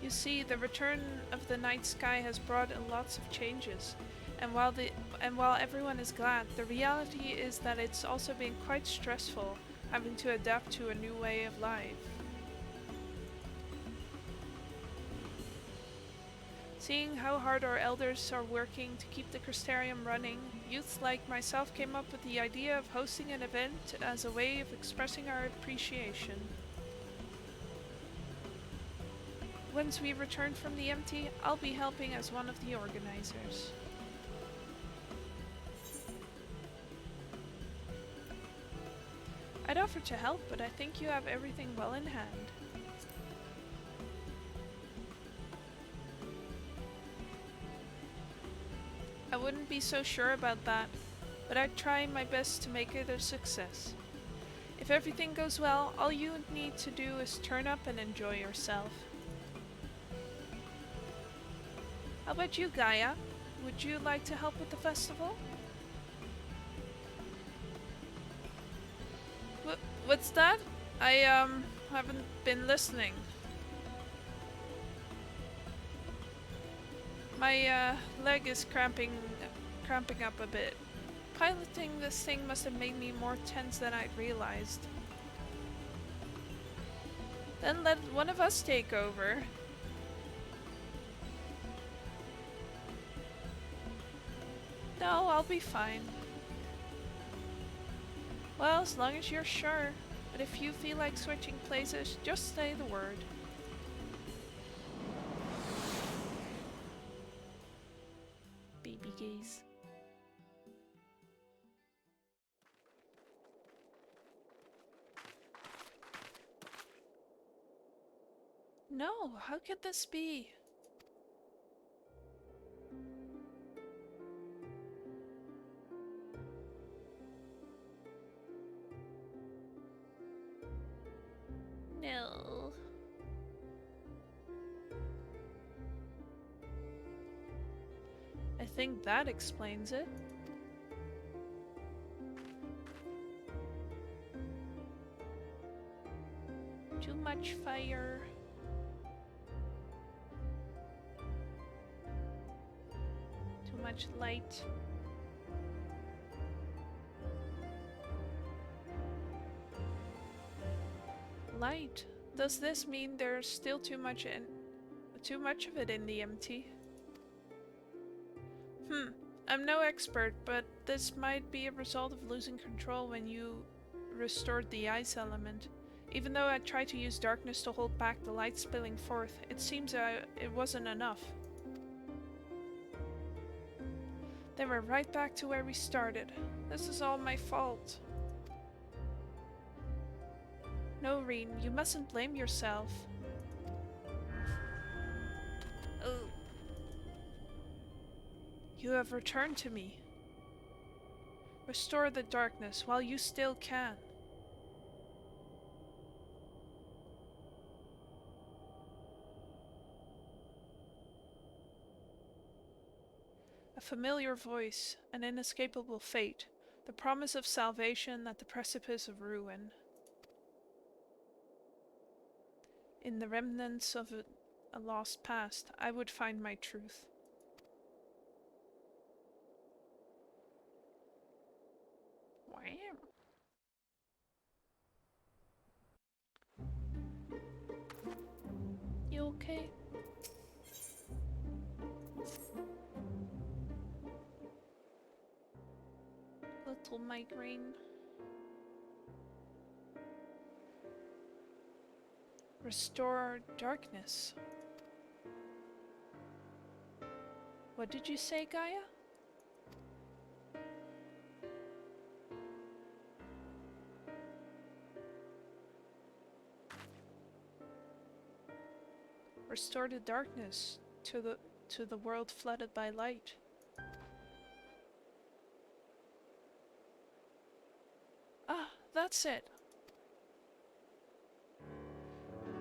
You see, the return of the night sky has brought in lots of changes. And while everyone is glad, the reality is that it's also been quite stressful having to adapt to a new way of life. Seeing how hard our elders are working to keep the Crystarium running, youths like myself came up with the idea of hosting an event as a way of expressing our appreciation. Once we return from the empty, I'll be helping as one of the organizers. I'd offer to help, but I think you have everything well in hand. I wouldn't be so sure about that, but I'd try my best to make it a success. If everything goes well, all you need to do is turn up and enjoy yourself. How about you, Gaia? Would you like to help with the festival? What's that? I haven't been listening. My leg is cramping up a bit. Piloting this thing must have made me more tense than I'd realized. Then let one of us take over. No, I'll be fine. Well, as long as you're sure. But if you feel like switching places, just say the word. Baby gaze. No, how could this be? No. I think that explains it. Too much fire. Too much light. Light. Does this mean there's still too much of it in the empty? I'm no expert, but this might be a result of losing control when you restored the ice element. Even though I tried to use darkness to hold back the light spilling forth, it seems it wasn't enough. Then we're right back to where we started. This is all my fault. No, Reen, you mustn't blame yourself. Oh. You have returned to me. Restore the darkness while you still can. A familiar voice, an inescapable fate, the promise of salvation at the precipice of ruin. In the remnants of a lost past, I would find my truth. Wow. You okay? Little migraine. Restore darkness. What did you say, Gaia? Restore the darkness to the world flooded by light. Ah, that's it.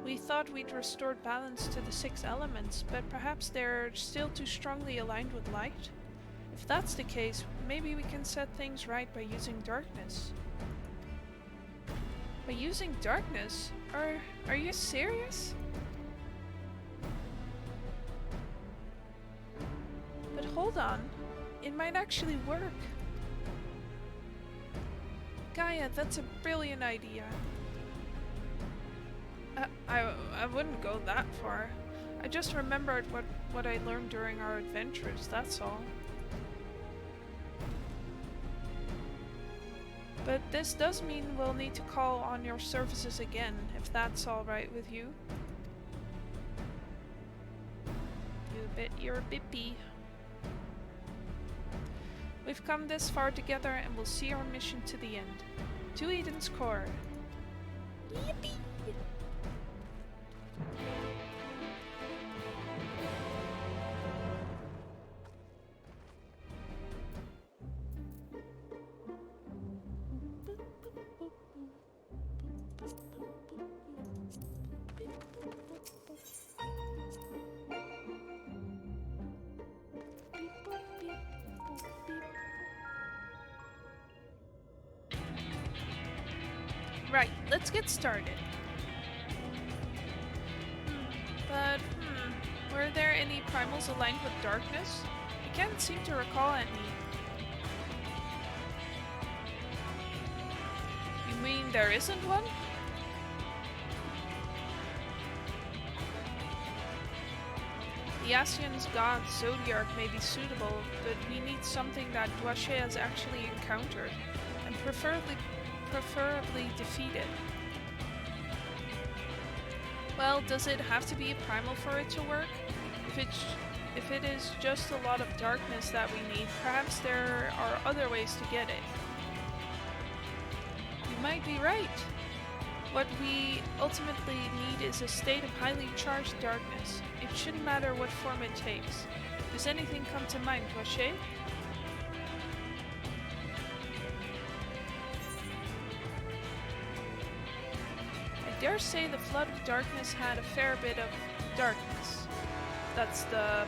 We thought we'd restored balance to the 6 elements, but perhaps they're still too strongly aligned with light? If that's the case, maybe we can set things right by using darkness. By using darkness? Are you serious? But hold on, it might actually work. Gaia, that's a brilliant idea. I wouldn't go that far. I just remembered what I learned during our adventures, that's all. But this does mean we'll need to call on your services again, if that's alright with you. You bet you're a bippy. We've come this far together and we'll see our mission to the end. To Eden's core. Yippee! Right, let's get started. But, were there any primals aligned with darkness? I can't seem to recall any. You mean there isn't one? The Asian's god Zodiark may be suitable, but we need something that Dwache has actually encountered, and preferably defeated. Well, does it have to be a primal for it to work? If it is just a lot of darkness that we need, perhaps there are other ways to get it. You might be right. What we ultimately need is a state of highly charged darkness. It shouldn't matter what form it takes. Does anything come to mind, Dwache? I dare say the Flood of Darkness had a fair bit of darkness. That's the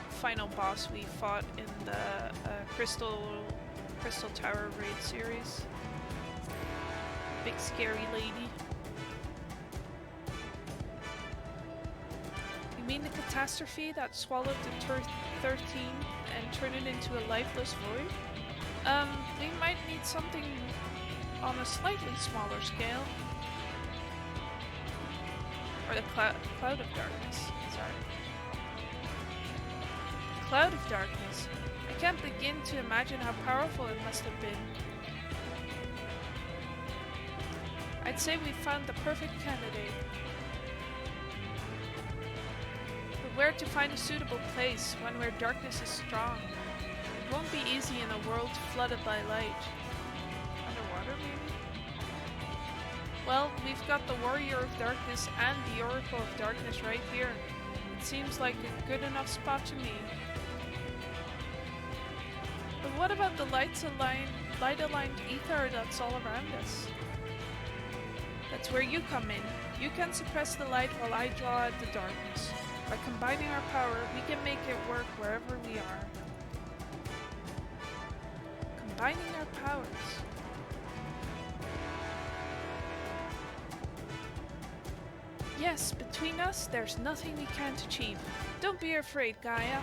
final boss we fought in the Crystal Tower raid series. Big scary lady. You mean the catastrophe that swallowed the 13 and turned it into a lifeless void? We might need something on a slightly smaller scale. Or the Cloud of Darkness, sorry. The Cloud of Darkness. I can't begin to imagine how powerful it must have been. I'd say we found the perfect candidate. But where to find a suitable place, one where darkness is strong? won't be easy in a world flooded by light. Underwater, maybe? Well, we've got the Warrior of Darkness and the Oracle of Darkness right here. It seems like a good enough spot to me. But what about the light-aligned ether that's all around us? That's where you come in. You can suppress the light while I draw out the darkness. By combining our power, we can make it work wherever we are. Combining our powers. Yes, between us, there's nothing we can't achieve. Don't be afraid, Gaia.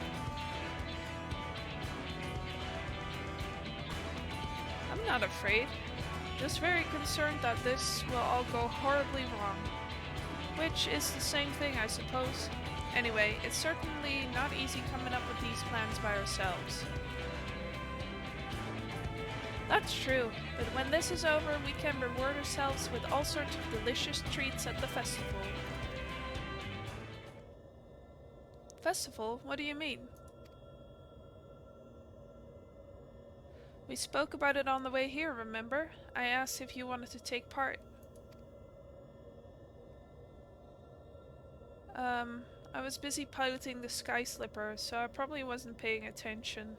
I'm not afraid. Just very concerned that this will all go horribly wrong. Which is the same thing, I suppose. Anyway, it's certainly not easy coming up with these plans by ourselves. That's true, but when this is over, we can reward ourselves with all sorts of delicious treats at the festival. Festival? What do you mean? We spoke about it on the way here, remember? I asked if you wanted to take part. I was busy piloting the Sky Slipper, so I probably wasn't paying attention.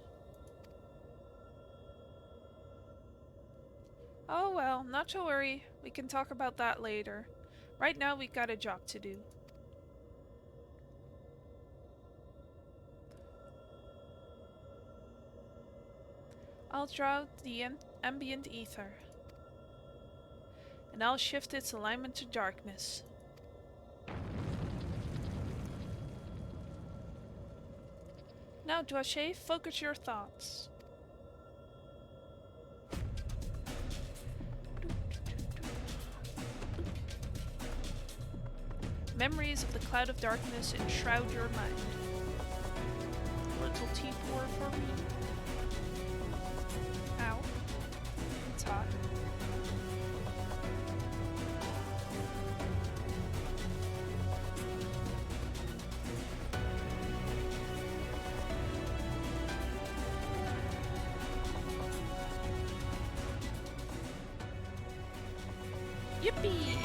Oh well, not to worry. We can talk about that later. Right now we got a job to do. I'll draw out the ambient ether. And I'll shift its alignment to darkness. Now, Dwache, focus your thoughts. Memories of the cloud of darkness enshroud your mind. A little tea pour for me. Ow. It's hot. Yippee!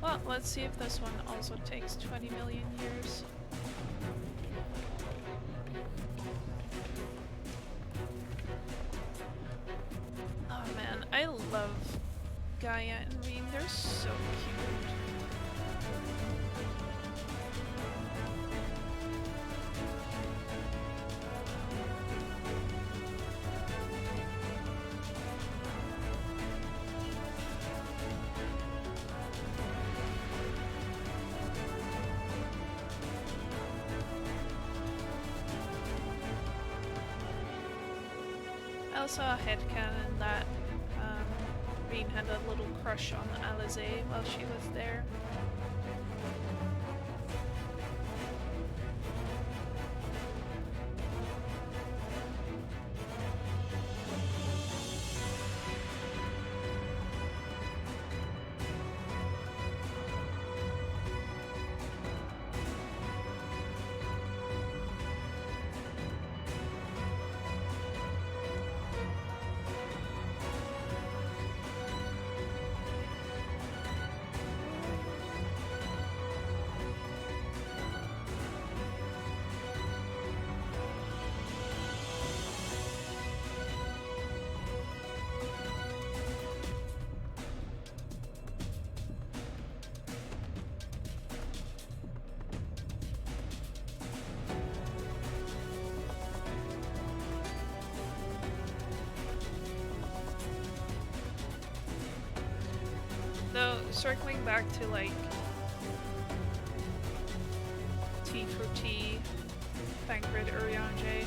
Well, let's see if this one also takes 20 million years. Oh man, I love Gaia and Reem, they're so cute. I also saw a headcanon that Reem had a little crush on Alize while she was there. Though, circling back to like T for T, Thancred Urianger,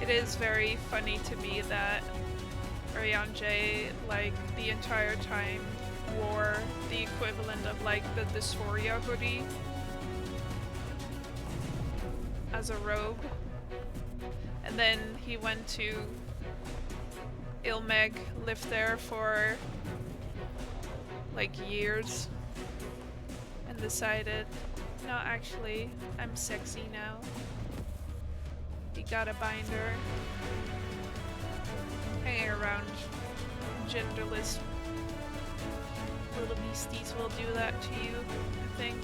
it is very funny to me that Urianger, like, the entire time wore the equivalent of like the Dysphoria hoodie as a robe, and then he went to Ilmeg, lived there for like years and decided, no, actually, I'm sexy now. You got a binder. Hanging around genderless little beasties will do that to you, I think.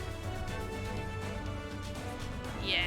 Yeah.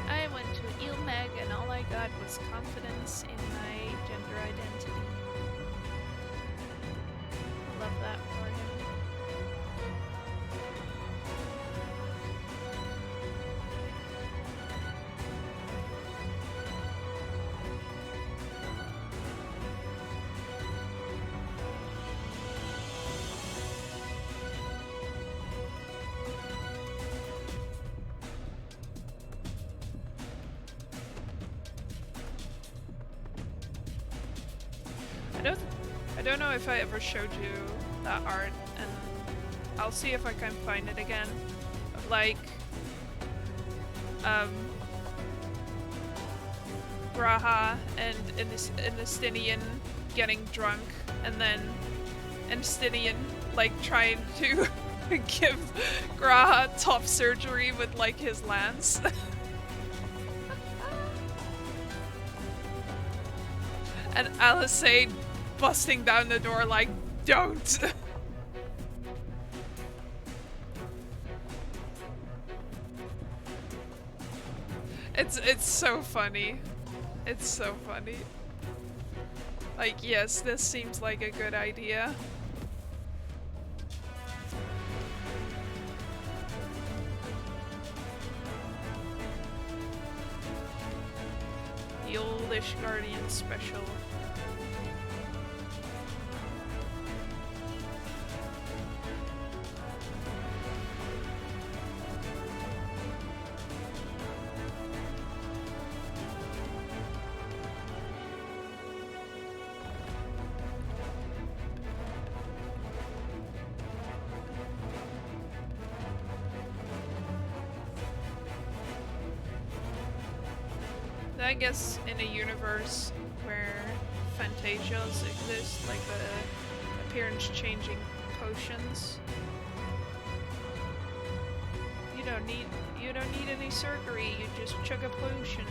I went to ILMEG and all I got was confidence in my gender identity. I love that for him. I don't know if I ever showed you that art, and I'll see if I can find it again. Of like, Graha and Enestinian getting drunk, and then Enestinian like trying to give Graha top surgery with like his lance. And Alisade busting down the door like, don't! It's so funny. It's so funny. Like, yes, this seems like a good idea. The Oldish Guardian special. I guess in a universe where Fantasias exist, like the appearance-changing potions, you don't need any surgery. You just chug a potion,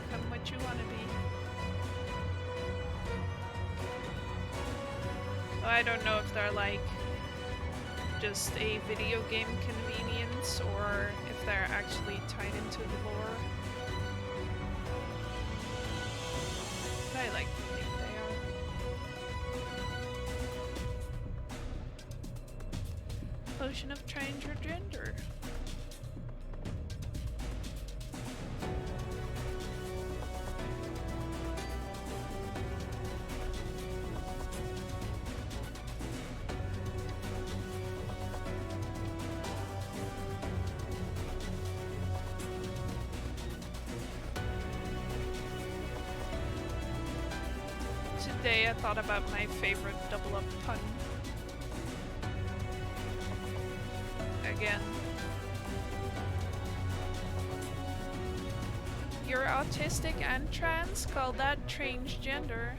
become what you want to be. I don't know if they're like just a video game convenience or if they're actually tied into the lore. I like to think they are. Potion of change your gender. Today I thought about my favorite double up pun. Again. You're autistic and trans? Call that transgender.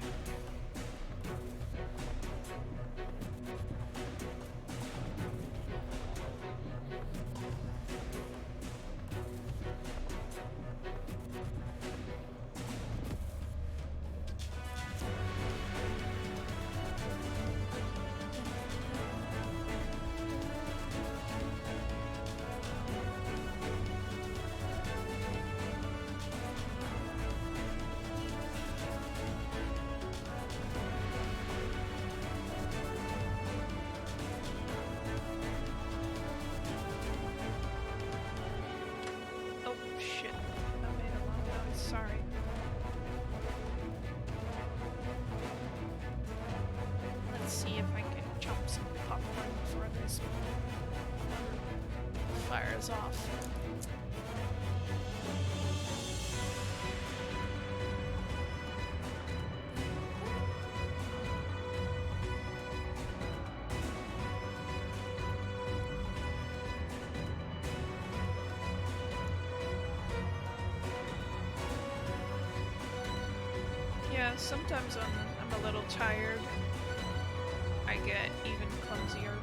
this off. Yeah, sometimes when I'm a little tired, I get even clumsier.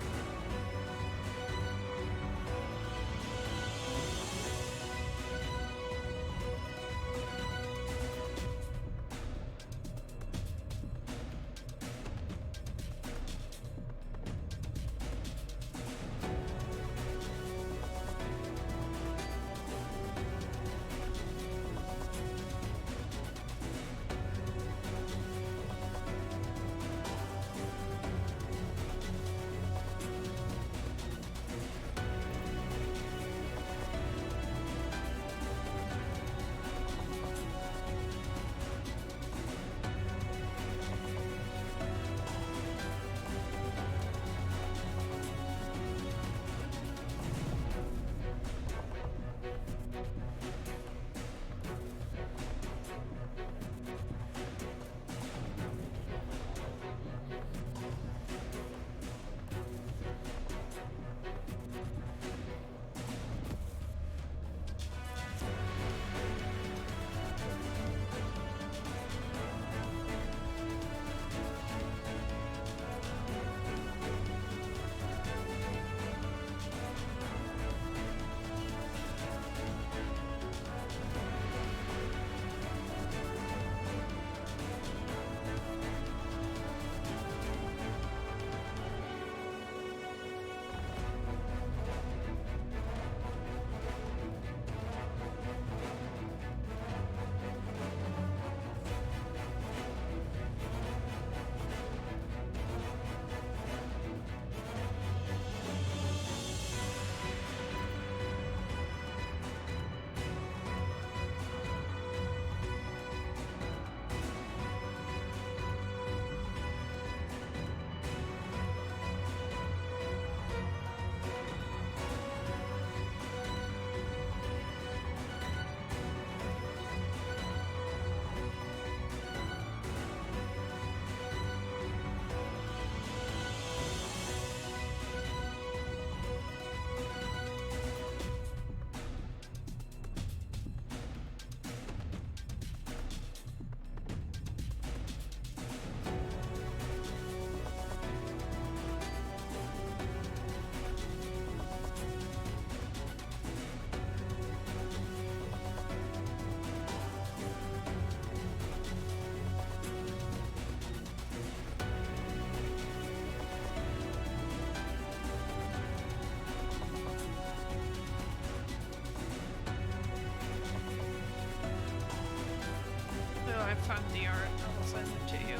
I found the art. I will send it to you.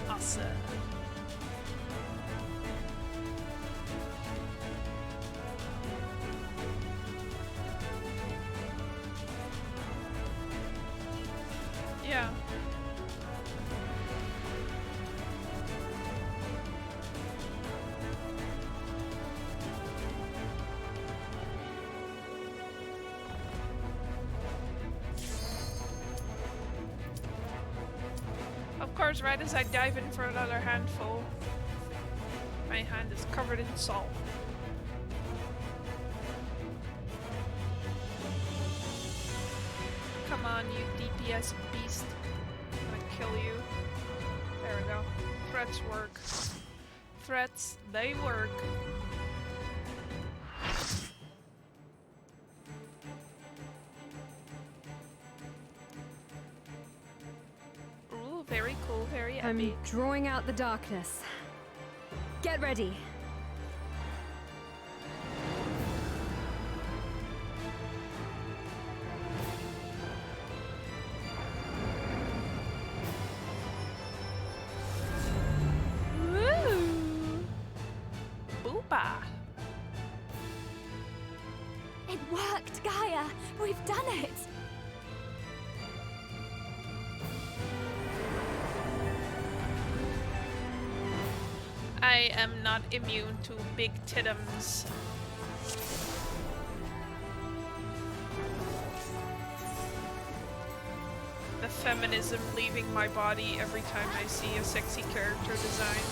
Awesome. Yeah. Of course, right as I dive in for another handful, my hand is covered in salt. Come on, you DPS beast. I'm gonna kill you. There we go. Threats work. Threats, they work. Ooh, very cool, very I'm epic. drawing out the darkness. Get ready. Papa. It worked, Gaia! We've done it! I am not immune to big titums. The feminism leaving my body every time I see a sexy character design.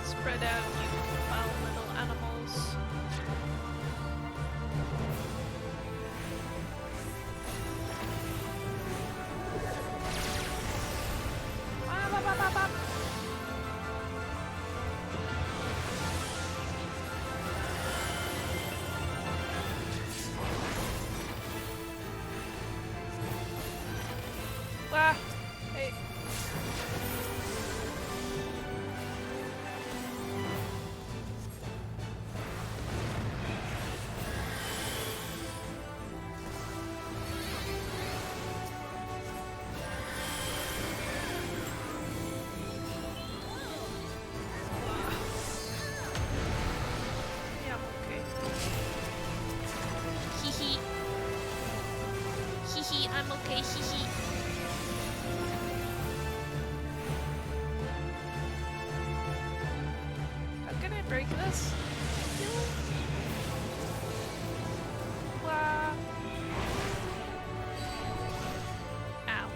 Spread out, you foul little animals. Ah, hey. Yeah, I'm okay. Hee hee, I'm okay, hee. How can I break this? Wow. Ow.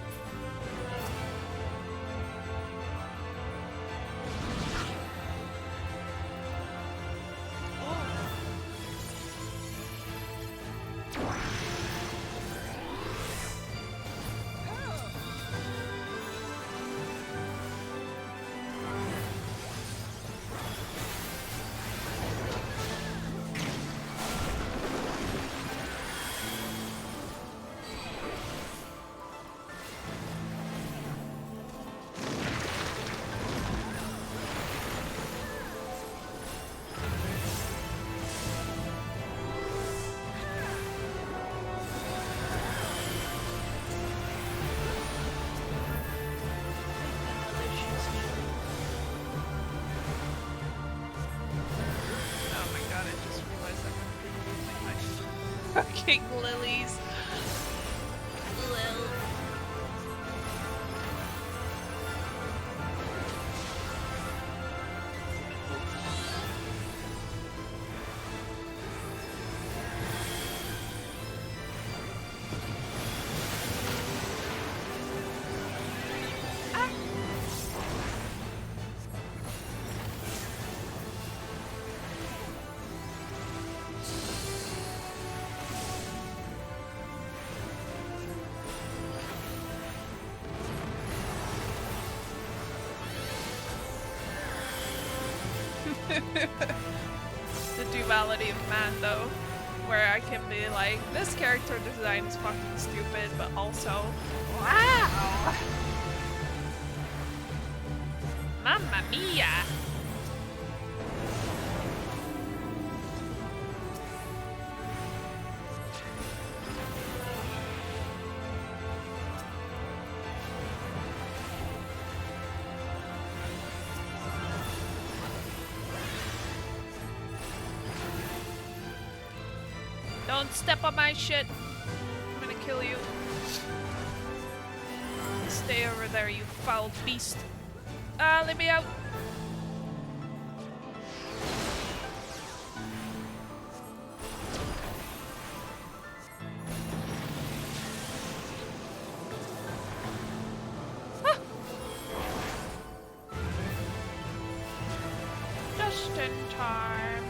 Oh my god, I just realized I'm gonna be losing my fucking lilies. Lil. The duality of man, though, where I can be like, this character design is fucking stupid, but also, wow! Mamma mia! Don't step on my shit. Stay over there, you foul beast. Ah, let me out. Ah. Just in time.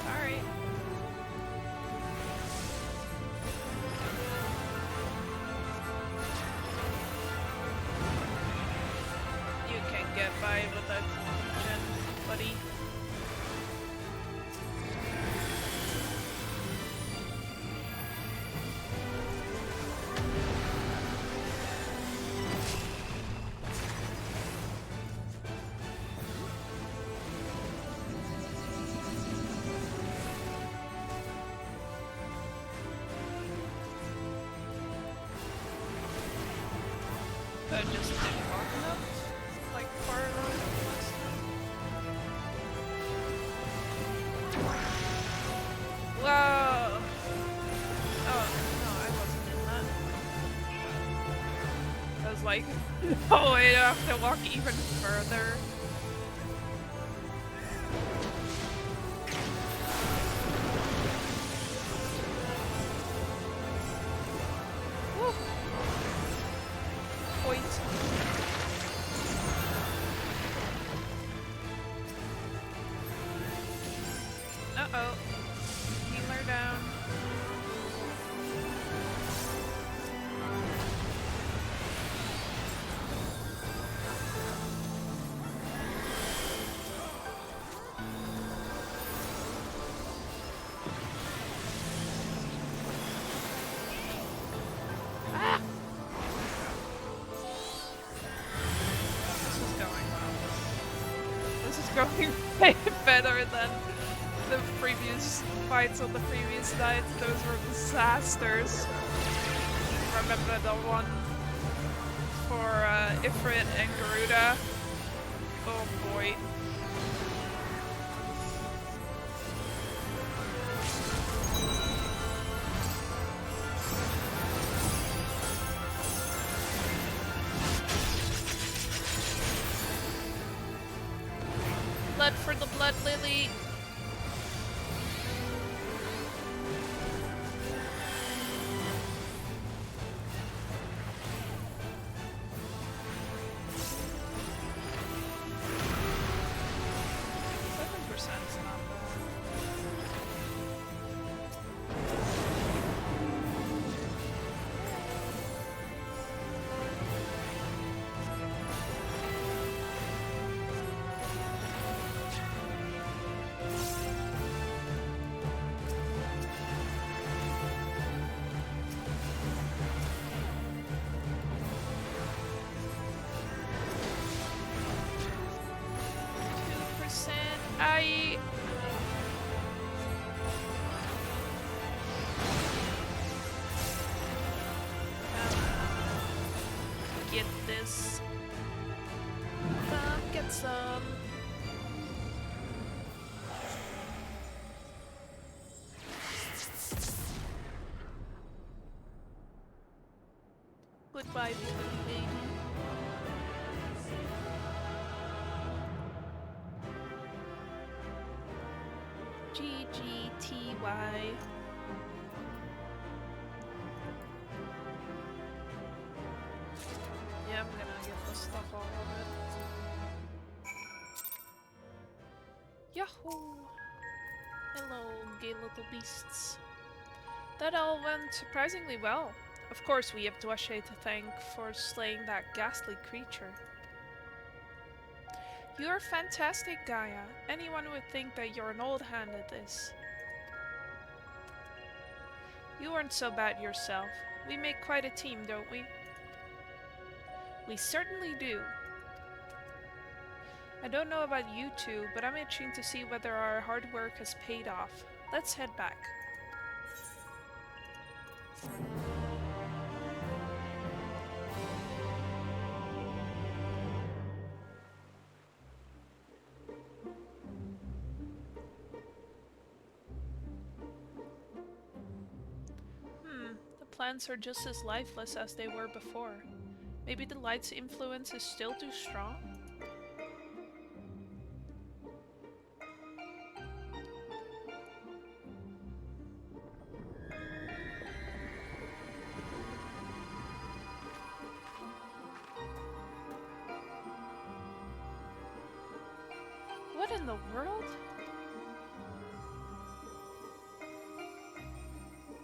Alright. You can get by without Gen, buddy. That just didn't walk enough, like far enough. Whoa! Oh, no, I wasn't in that. I was like, oh wait, I have to walk even further. Woo! Point. Uh-oh. Healer down. Ah! This is going well. This is going way better than the previous fights on the previous nights. Those were disasters. Remember the one for Ifrit and Garuda? Oh boy. Blood for the blood lily. I get this. Get some. Goodbye, beautiful lady. GGTY. Yeah, I'm gonna get this stuff all of it. Yahoo! Hello, gay little beasts. That all went surprisingly well. Of course, we have Dwashe to thank for slaying that ghastly creature. You're fantastic, Gaia. Anyone would think that you're an old hand at this. You weren't so bad yourself. We make quite a team, don't we? We certainly do. I don't know about you two, but I'm itching to see whether our hard work has paid off. Let's head back. plants are just as lifeless as they were before. Maybe the light's influence is still too strong? What in the world?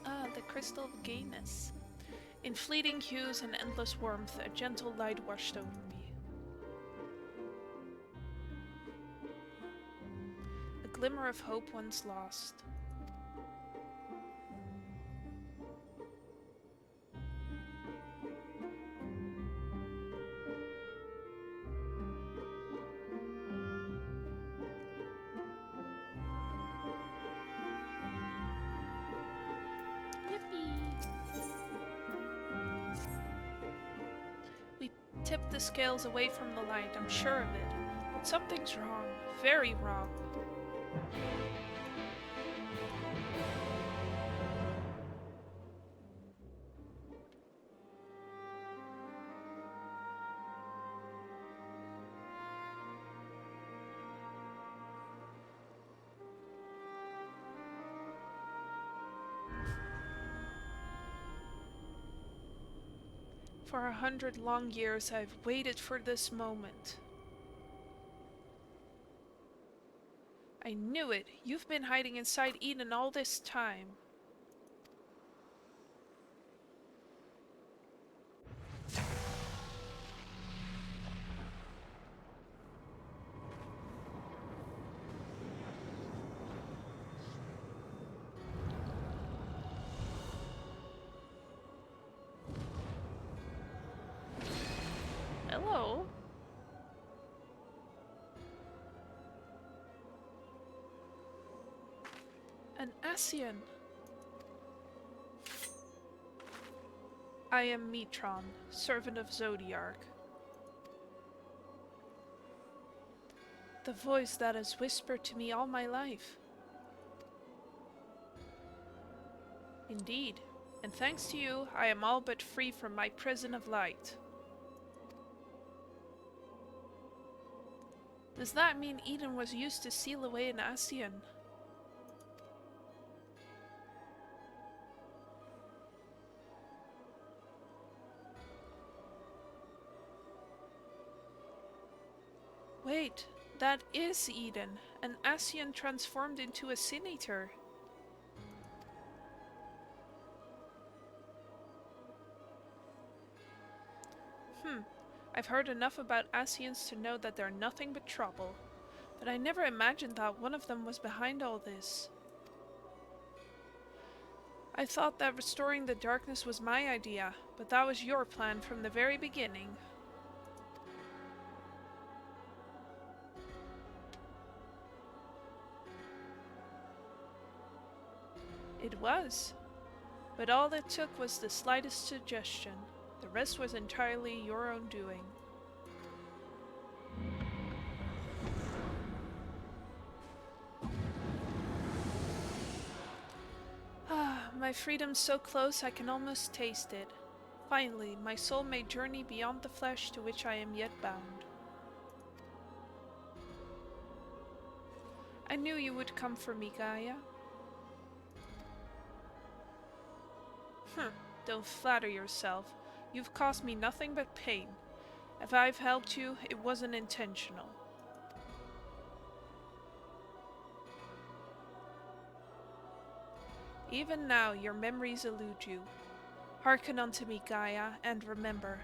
Ah, the crystal of gayness. In fleeting hues and endless warmth, a gentle light washed over me. A glimmer of hope once lost. We tipped the scales away from the light, I'm sure of it. But something's wrong. Very wrong. For 100 long years I've waited for this moment. I knew it! You've been hiding inside Eden all this time. Hello? An Ascian. I am Metron, servant of Zodiarch. The voice that has whispered to me all my life. Indeed, and thanks to you, I am all but free from my prison of light. Does that mean Eden was used to seal away an Ascian? Wait, that is Eden, an Ascian transformed into a Sin Eater. I've heard enough about Ascians to know that they're nothing but trouble, but I never imagined that one of them was behind all this. I thought that restoring the darkness was my idea, but that was your plan from the very beginning. It was, but all it took was the slightest suggestion. The rest was entirely your own doing. Ah, my freedom's so close I can almost taste it. Finally, my soul may journey beyond the flesh to which I am yet bound. I knew you would come for me, Gaia. Don't flatter yourself. You've caused me nothing but pain. If I've helped you, it wasn't intentional. Even now, your memories elude you. Hearken unto me, Gaia, and remember.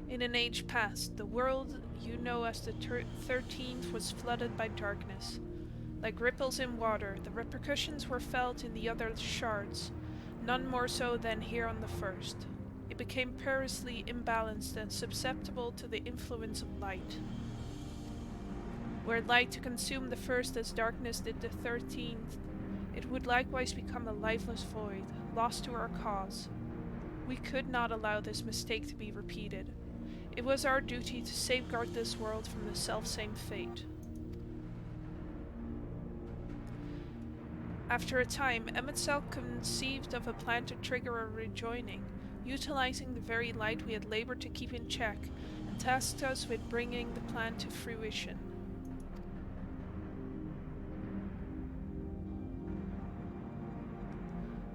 In an age past, the world you know as the 13th was flooded by darkness. Like ripples in water, the repercussions were felt in the other shards, none more so than here on the first. It became perilously imbalanced and susceptible to the influence of light. Were light to consume the first as darkness did the 13th, it would likewise become a lifeless void, lost to our cause. We could not allow this mistake to be repeated. It was our duty to safeguard this world from the selfsame fate. After a time, Emet-Selch conceived of a plan to trigger a rejoining, utilizing the very light we had labored to keep in check, and tasked us with bringing the plan to fruition.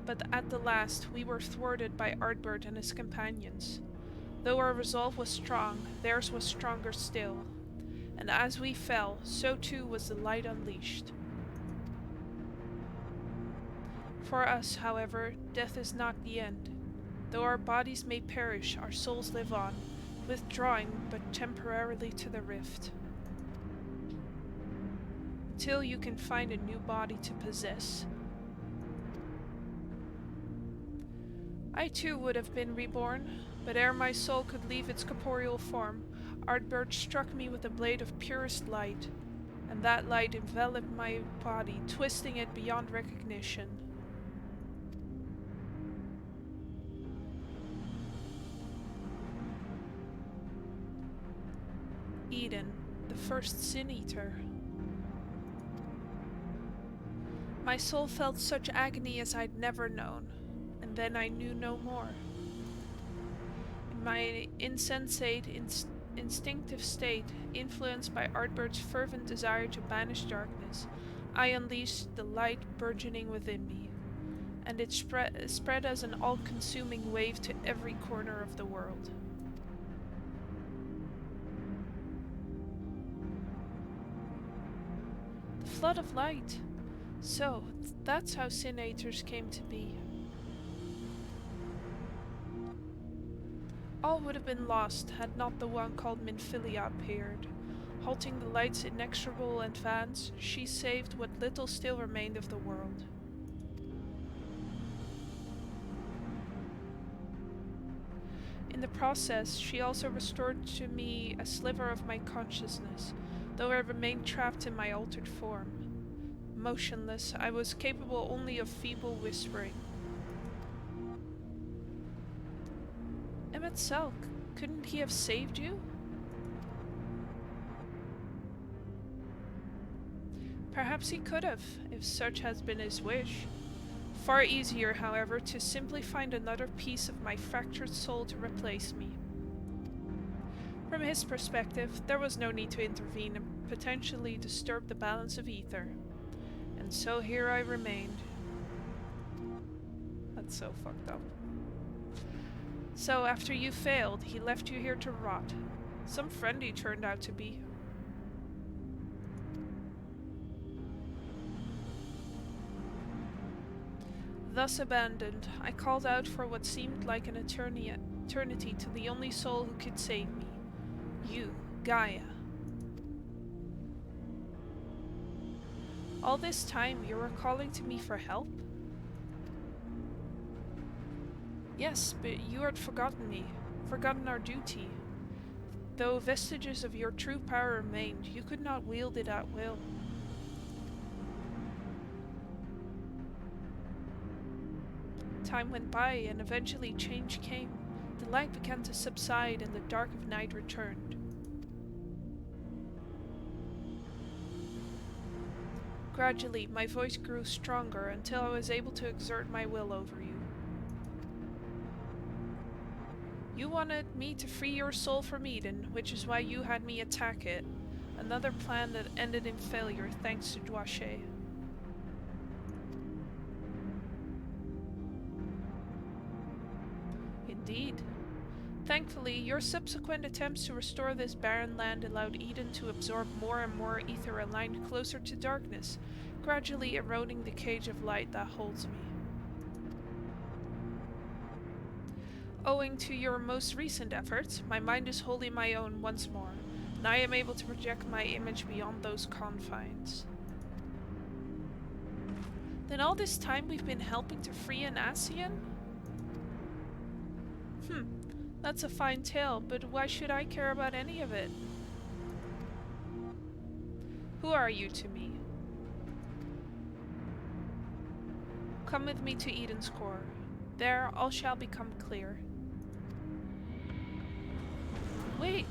But at the last, we were thwarted by Ardbert and his companions. Though our resolve was strong, theirs was stronger still, and as we fell, so too was the light unleashed. For us, however, death is not the end. Though our bodies may perish, our souls live on, withdrawing but temporarily to the rift. Until you can find a new body to possess. I too would have been reborn, but ere my soul could leave its corporeal form, Ardbert struck me with a blade of purest light, and that light enveloped my body, twisting it beyond recognition. Eden, the first Sin-Eater. My soul felt such agony as I'd never known, and then I knew no more. In my insensate, instinctive state, influenced by Ardbert's fervent desire to banish darkness, I unleashed the light burgeoning within me, and it spread as an all-consuming wave to every corner of the world. The flood of light. So, that's how Sin-Eaters came to be. All would have been lost had not the one called Minfilia appeared. Halting the light's inexorable advance, she saved what little still remained of the world. In the process, she also restored to me a sliver of my consciousness, though I remained trapped in my altered form. Motionless, I was capable only of feeble whispering. Emet-Selch, couldn't he have saved you? Perhaps he could have, if such has been his wish. Far easier, however, to simply find another piece of my fractured soul to replace me. From his perspective, there was no need to intervene and potentially disturb the balance of ether. And so here I remained. That's so fucked up. So after you failed, he left you here to rot. Some friend he turned out to be. Thus abandoned, I called out for what seemed like an eternity to the only soul who could save me. You, Gaia. All this time you were calling to me for help? Yes, but you had forgotten me, forgotten our duty. Though vestiges of your true power remained, you could not wield it at will. Time went by, and eventually change came. The light began to subside, and the dark of night returned. Gradually, my voice grew stronger until I was able to exert my will over you. You wanted me to free your soul from Eden, which is why you had me attack it. Another plan that ended in failure thanks to Dwache. Indeed. Thankfully, your subsequent attempts to restore this barren land allowed Eden to absorb more and more ether aligned closer to darkness, gradually eroding the cage of light that holds me. Owing to your most recent efforts, my mind is wholly my own once more, and I am able to project my image beyond those confines. Then all this time we've been helping to free an Ascian? That's a fine tale, but why should I care about any of it? Who are you to me? Come with me to Eden's core. There all shall become clear. Wait!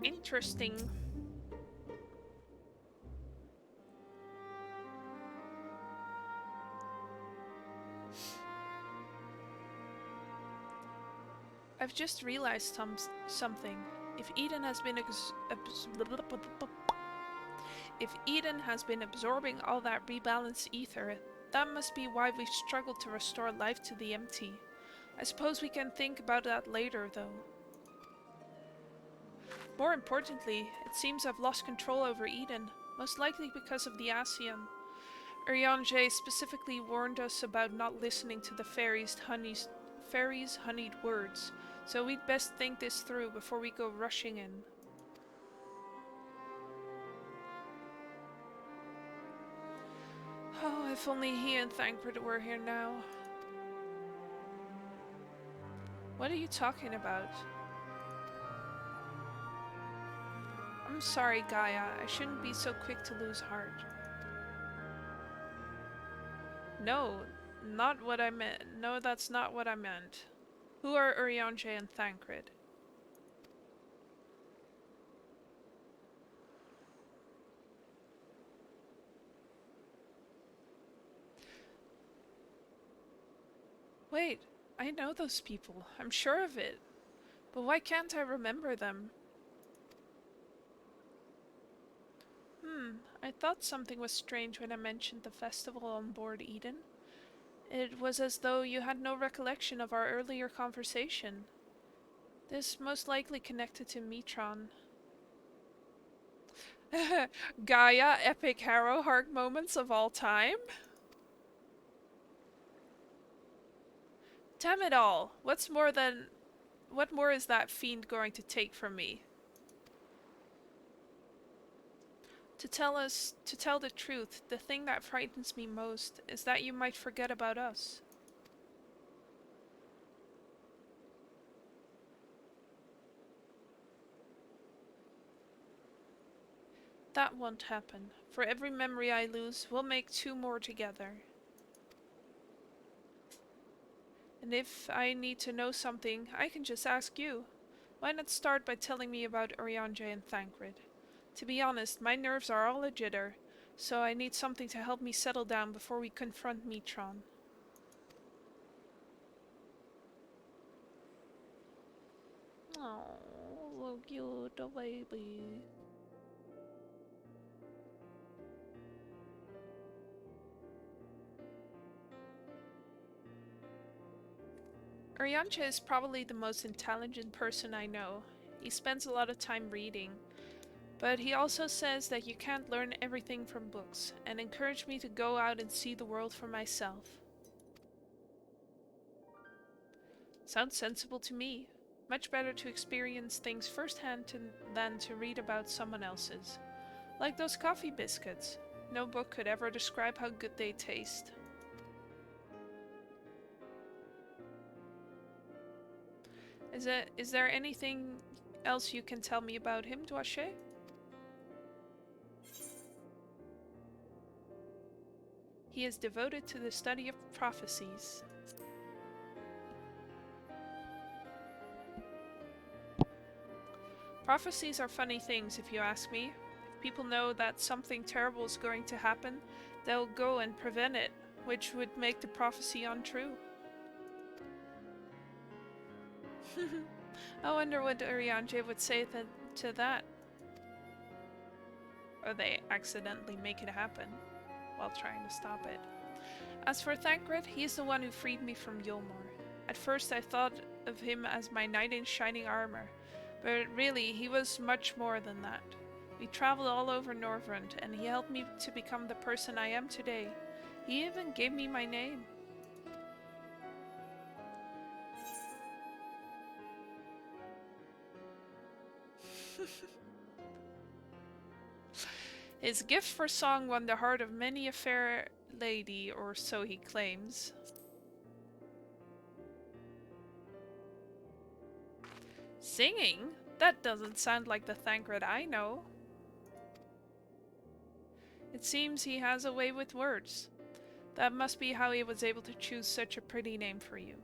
Interesting. I've just realized something. If Eden has been absorbing all that rebalanced ether, that must be why we've struggled to restore life to the empty. I suppose we can think about that later, though. More importantly, it seems I've lost control over Eden, most likely because of the Ascian. Urianger specifically warned us about not listening to the fairies' honeyed words, so we'd best think this through before we go rushing in. Oh, if only he and Thancred were here now. What are you talking about? I'm sorry, Gaia. I shouldn't be so quick to lose heart. No, not what I meant. No, that's not what I meant. Who are Urianger and Thancred? Wait, I know those people. I'm sure of it. But why can't I remember them? I thought something was strange when I mentioned the festival on board Eden. It was as though you had no recollection of our earlier conversation. This most likely connected to Metron. Gaia, epic Harrow Hark moments of all time? Damn it all! What more is that fiend going to take from me? To tell the truth, the thing that frightens me most is that you might forget about us. That won't happen. For every memory I lose, we'll make 2 more together. And if I need to know something, I can just ask you. Why not start by telling me about Urianger and Thancred? To be honest, my nerves are all a jitter, so I need something to help me settle down before we confront Metron. Oh, so cute, a baby. Urianger is probably the most intelligent person I know. He spends a lot of time reading. But he also says that you can't learn everything from books, and encouraged me to go out and see the world for myself. Sounds sensible to me. Much better to experience things firsthand than to read about someone else's. Like those coffee biscuits. No book could ever describe how good they taste. Is there anything else you can tell me about him, Doache? He is devoted to the study of prophecies. Prophecies are funny things, if you ask me. If people know that something terrible is going to happen, they'll go and prevent it, which would make the prophecy untrue. I wonder what Urianger would say to that. Or they accidentally make it happen while trying to stop it. As for Thancred, he's the one who freed me from Yulmore. At first I thought of him as my knight in shining armor, but really he was much more than that. We traveled all over Norvrund, and he helped me to become the person I am today. He even gave me my name. His gift for song won the heart of many a fair lady, or so he claims. Singing? That doesn't sound like the Thancred I know. It seems he has a way with words. That must be how he was able to choose such a pretty name for you.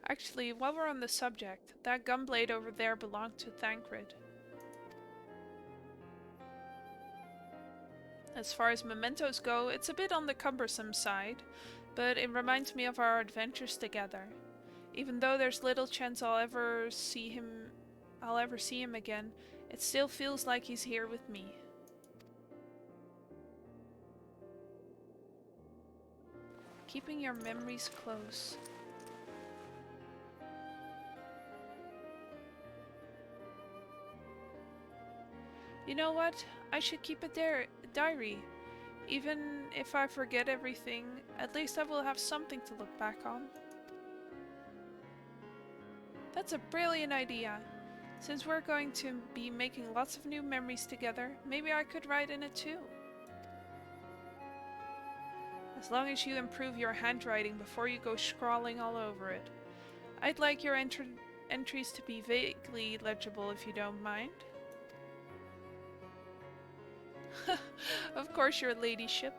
Actually, while we're on the subject, that gunblade over there belonged to Thancred. As far as mementos go, it's a bit on the cumbersome side, but it reminds me of our adventures together. Even though there's little chance I'll ever see him again, it still feels like he's here with me. Keeping your memories close. You know what? I should keep a diary. Even if I forget everything, at least I will have something to look back on. That's a brilliant idea. Since we're going to be making lots of new memories together, maybe I could write in it too. As long as you improve your handwriting before you go scrawling all over it. I'd like your entries to be vaguely legible if you don't mind. Of course, your ladyship.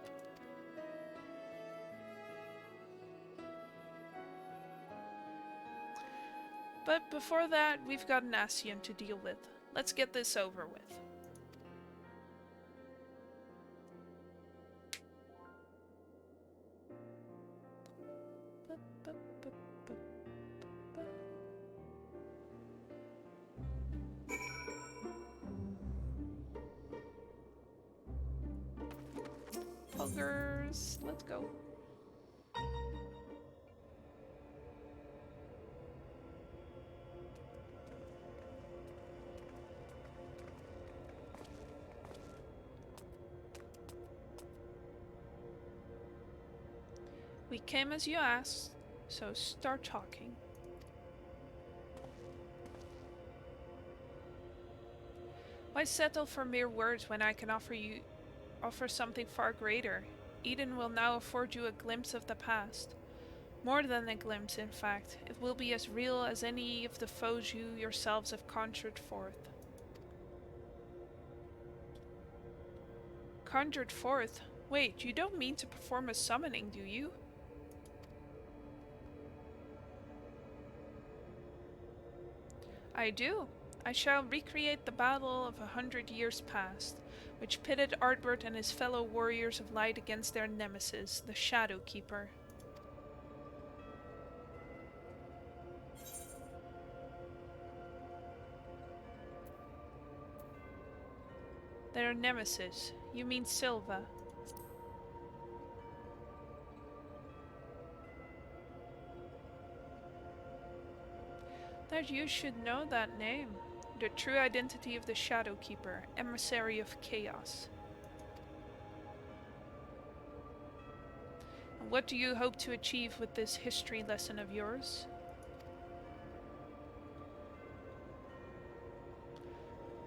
But before that, we've got an Ascian to deal with. Let's get this over with. Ogres, let's go. We came as you asked, so start talking. Why settle for mere words when I can offer something far greater? Eden will now afford you a glimpse of the past. More than a glimpse, in fact. It will be as real as any of the foes you yourselves have conjured forth. Conjured forth? Wait, you don't mean to perform a summoning, do you? I do. I shall recreate the battle of 100 years past, which pitted Ardbert and his fellow warriors of light against their nemesis, the Shadow Keeper. Their nemesis? You mean Silva? That you should know that name. The true identity of the Shadow Keeper, emissary of chaos. And what do you hope to achieve with this history lesson of yours?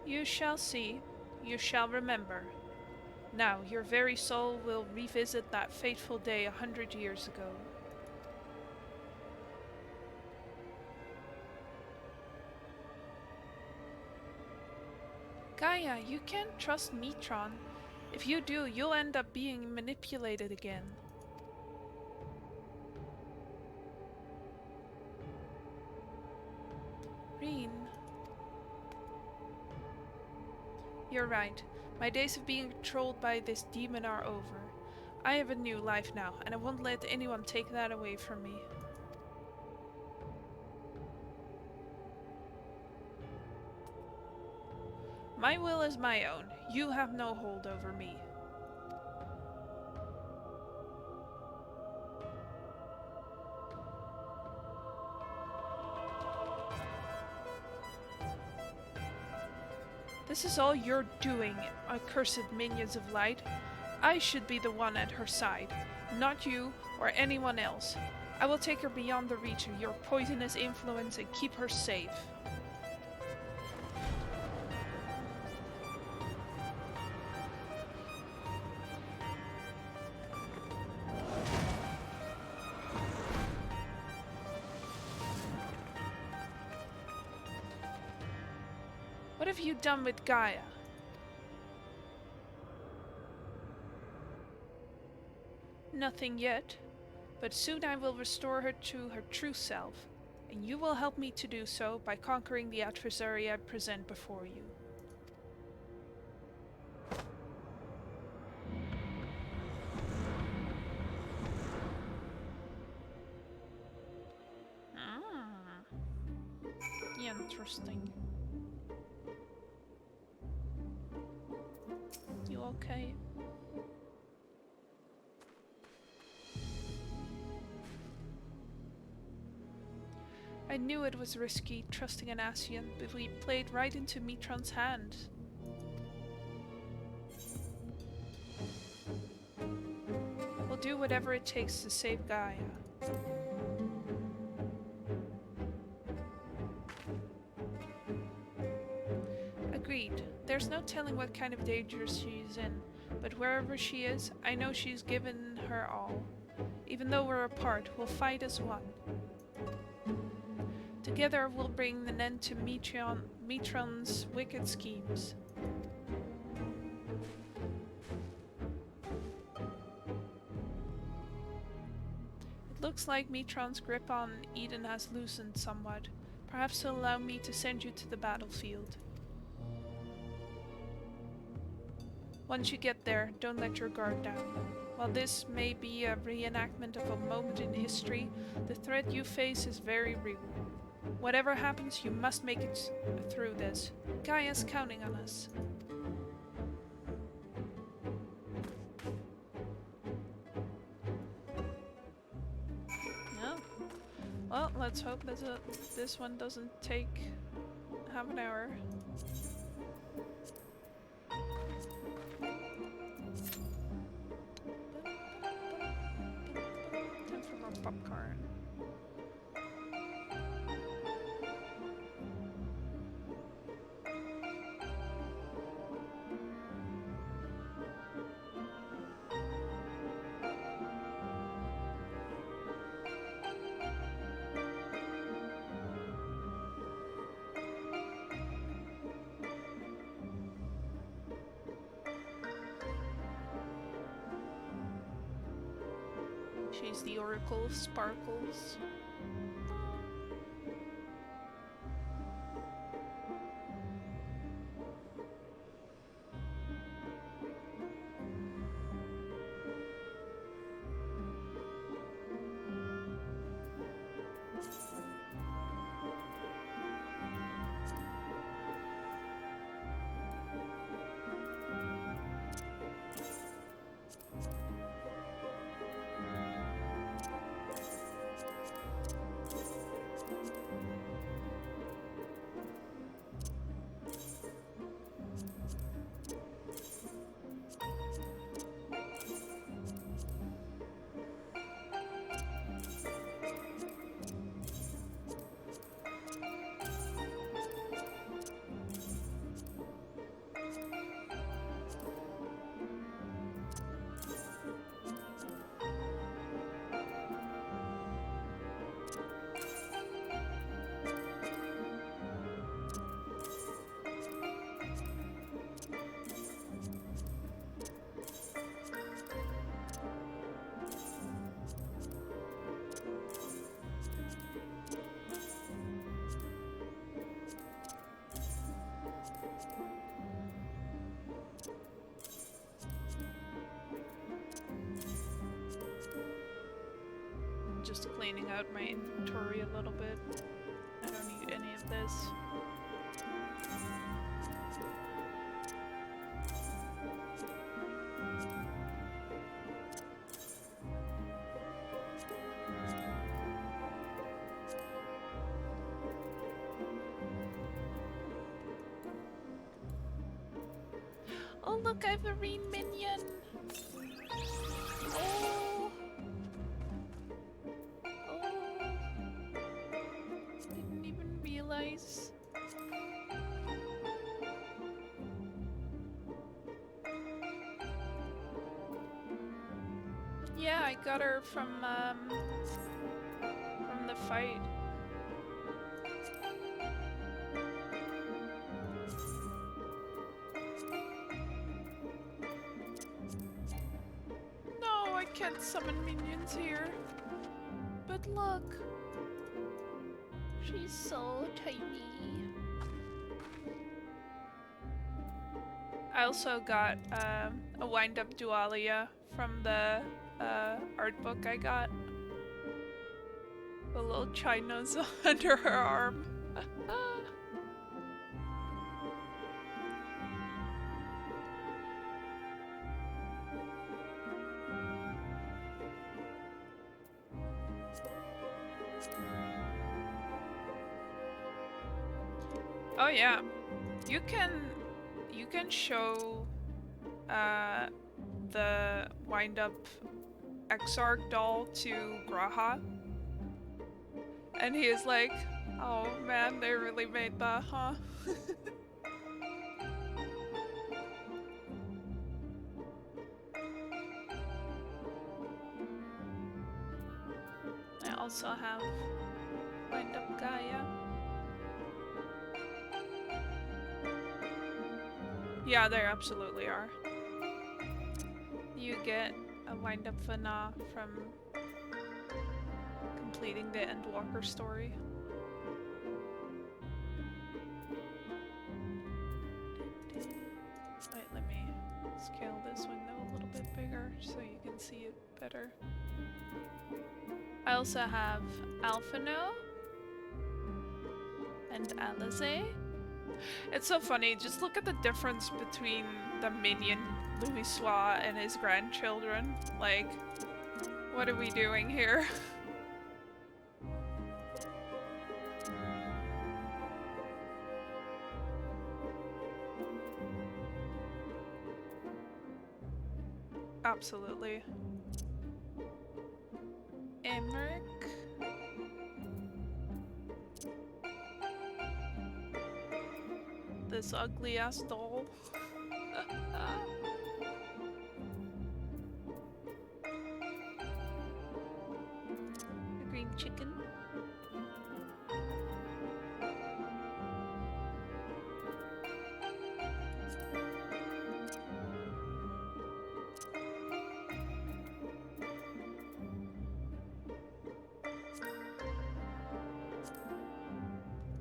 You shall see. You shall remember. Now, your very soul will revisit that fateful day 100 years ago. Gaia, you can't trust Metron. If you do, you'll end up being manipulated again. Reen. You're right. My days of being controlled by this demon are over. I have a new life now, and I won't let anyone take that away from me. My will is my own. You have no hold over me. This is all you're doing, accursed minions of light. I should be the one at her side, not you or anyone else. I will take her beyond the reach of your poisonous influence and keep her safe. What have you done with Gaia? Nothing yet, but soon I will restore her to her true self, and you will help me to do so by conquering the adversary I present before you. Ah, interesting. You okay? I knew it was risky trusting an Ascian, but we played right into Mitron's hand. We'll do whatever it takes to save Gaia. Agreed. There's no telling what kind of danger she's in, but wherever she is, I know she's given her all. Even though we're apart, we'll fight as one. Together we'll bring an end to Mitron's wicked schemes. It looks like Mitron's grip on Eden has loosened somewhat. Perhaps he'll allow me to send you to the battlefield. Once you get there, don't let your guard down. While this may be a reenactment of a moment in history, the threat you face is very real. Whatever happens, you must make it through this. Gaia's counting on us. No. Well, let's hope that this one doesn't take half an hour. Time for more popcorn. She's the Oracle of Sparkles. Just cleaning out my inventory a little bit. I don't need any of this. Oh look, I have a Reen minion! Oh! Didn't even realize. Yeah, I got her from the fight. can't summon minions here. But look. She's so tiny. I also got a wind-up Dualia from the art book I got. A little China's under her arm. Oh yeah, you can show the wind-up Exarch doll to Graha, and he is like, "Oh man, they really made that, huh?" I also have wind-up Gaia. Yeah, there absolutely are. You get a wind-up Vana from completing the Endwalker story. Wait, let me scale this window a little bit bigger so you can see it better. I also have Alphino and Alize. It's so funny, just look at the difference between the minion Louisoix and his grandchildren. Like, what are we doing here? Absolutely. Emmerich. This ugly ass doll. The green chicken.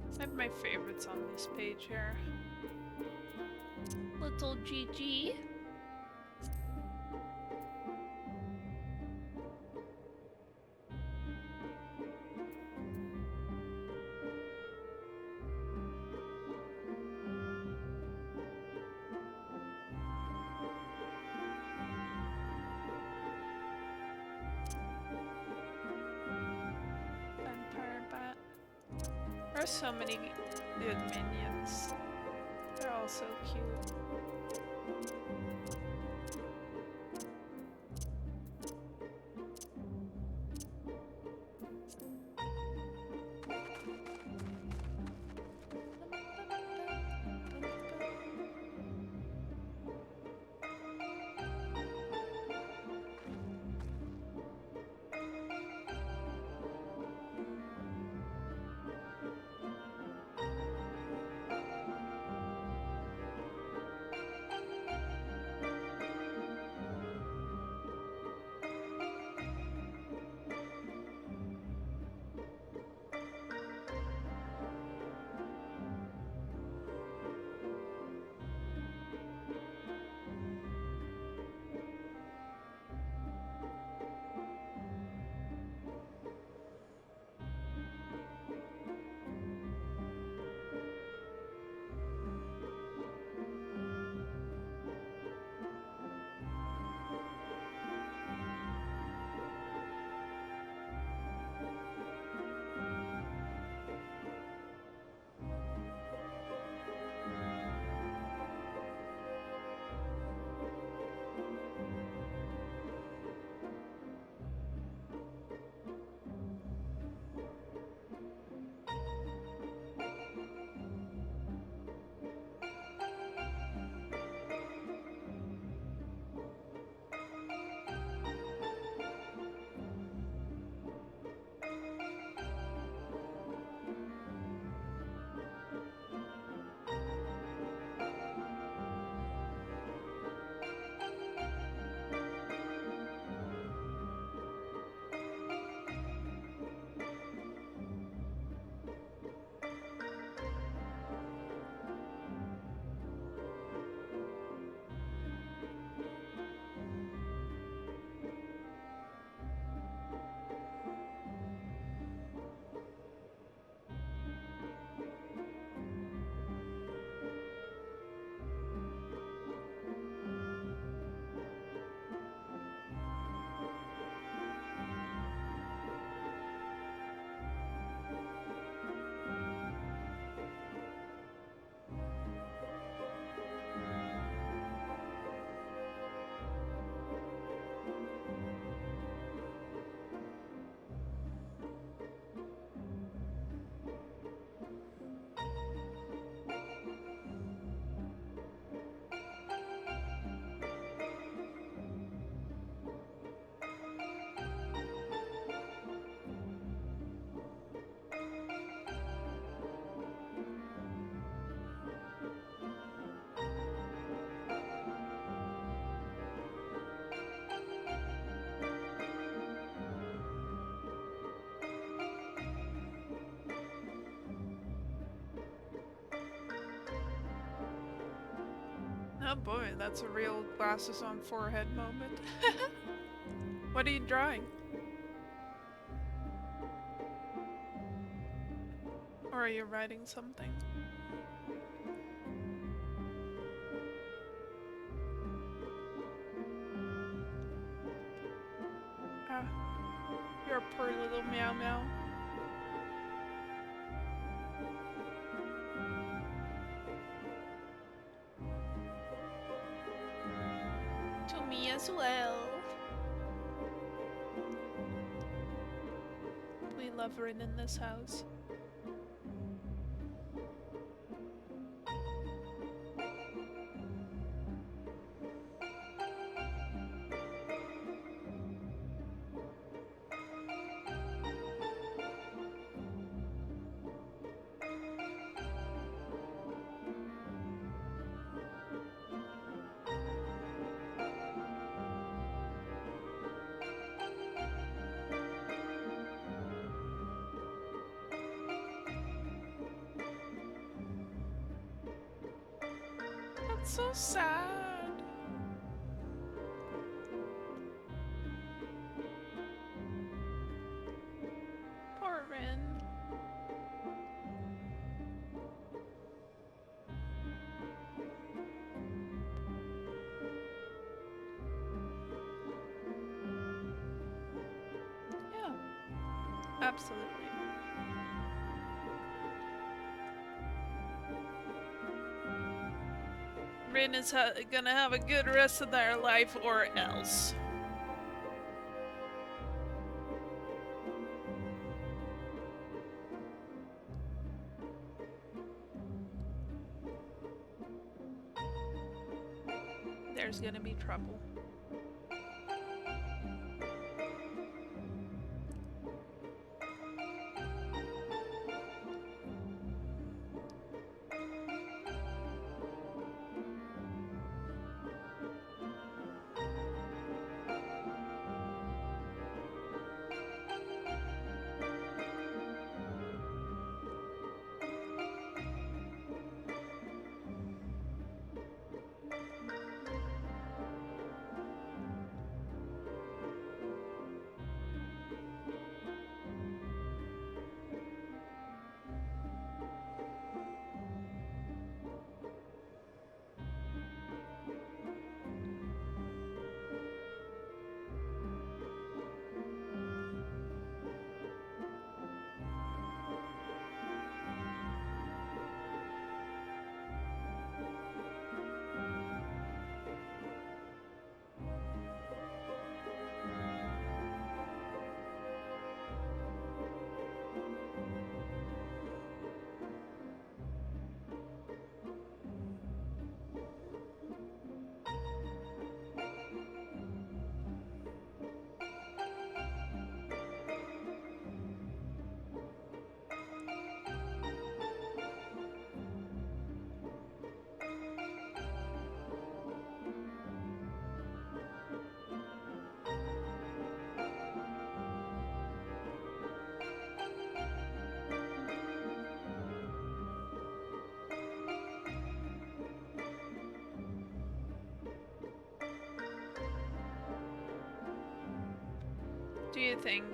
I have my favorites on this page here. Little Gigi. Vampire Bat. There are so many good minions. They're all so cute. Oh boy, that's a real glasses on forehead moment. What are you drawing? Or are you writing something? Ah, you're a poor little meow meow. To me as well. We love Rin in this house. That's so sad. Poor Rin. Yeah, absolutely. Rin is gonna have a good rest of their life, or else. There's gonna be trouble. Do you think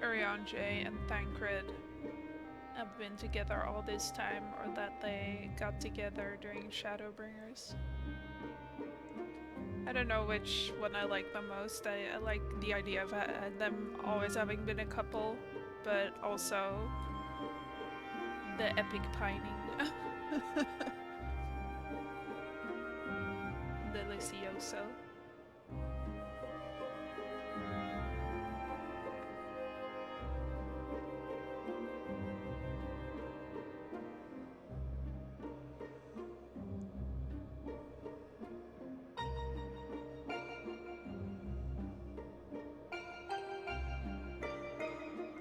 Urianger and Thancred have been together all this time, or that they got together during Shadowbringers? I don't know which one I like the most. I like the idea of them always having been a couple, but also the epic pining. Delicioso.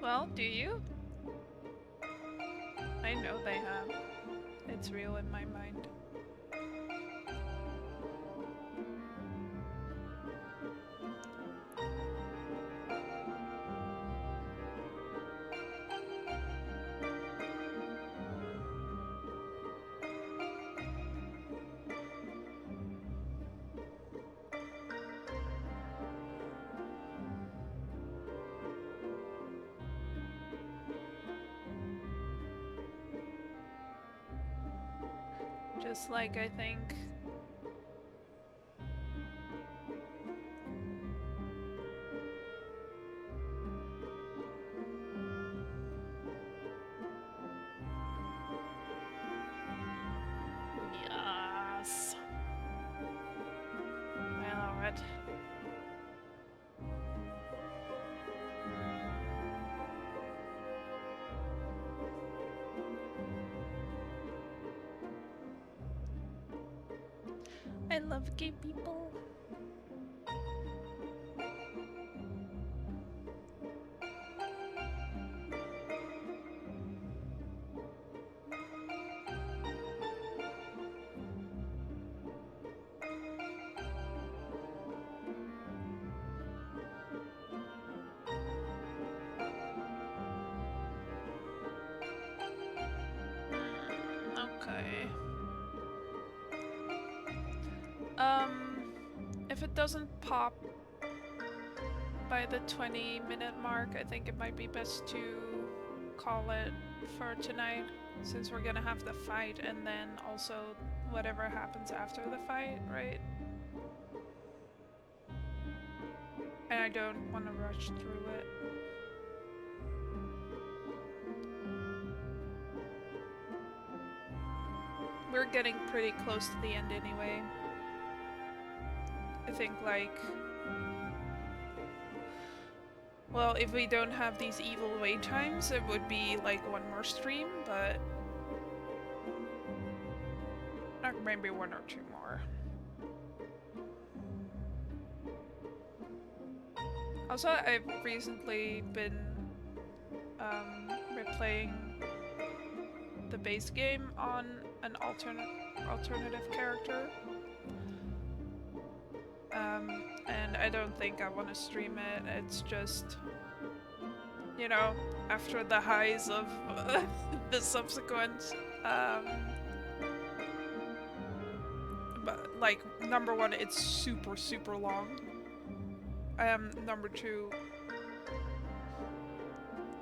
Well, do you? I know they have. It's real in my mind. Just like I think. Yes. Well, alright. I love gay people. Okay. If it doesn't pop by the 20-minute mark, I think it might be best to call it for tonight, since we're gonna have the fight and then also whatever happens after the fight, right? And I don't want to rush through it. We're getting pretty close to the end anyway. I think, like... Well, if we don't have these evil wait times, it would be like one more stream, but... maybe one or two more. Also, I've recently been replaying the base game on an alternative character. And I don't think I want to stream it. It's just, you know, after the highs of the subsequent, but like, number one, it's super, super long. Number two,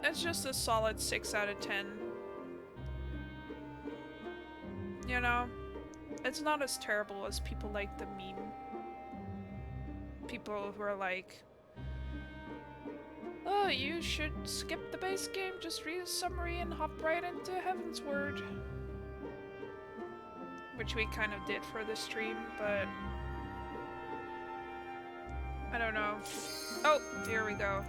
it's just a solid 6 out of 10. You know, it's not as terrible as people like the meme. People who are like, oh, you should skip the base game, just read a summary and hop right into Heavensward. Which we kind of did for the stream, but I don't know. Oh, here we go.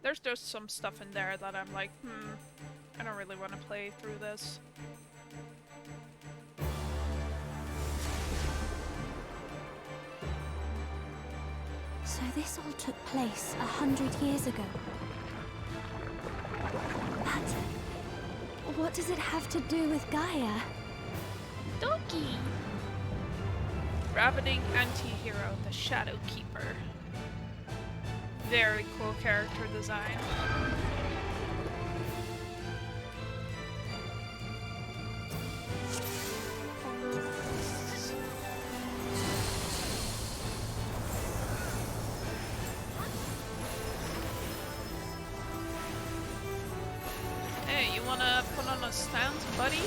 There's just some stuff in there that I'm like, I don't really want to play through this. So this all took place 100 years ago. But what does it have to do with Gaia? Doki! Ravening anti-hero, the Shadow Keeper. Very cool character design. Hey, you wanna put on a stance, buddy?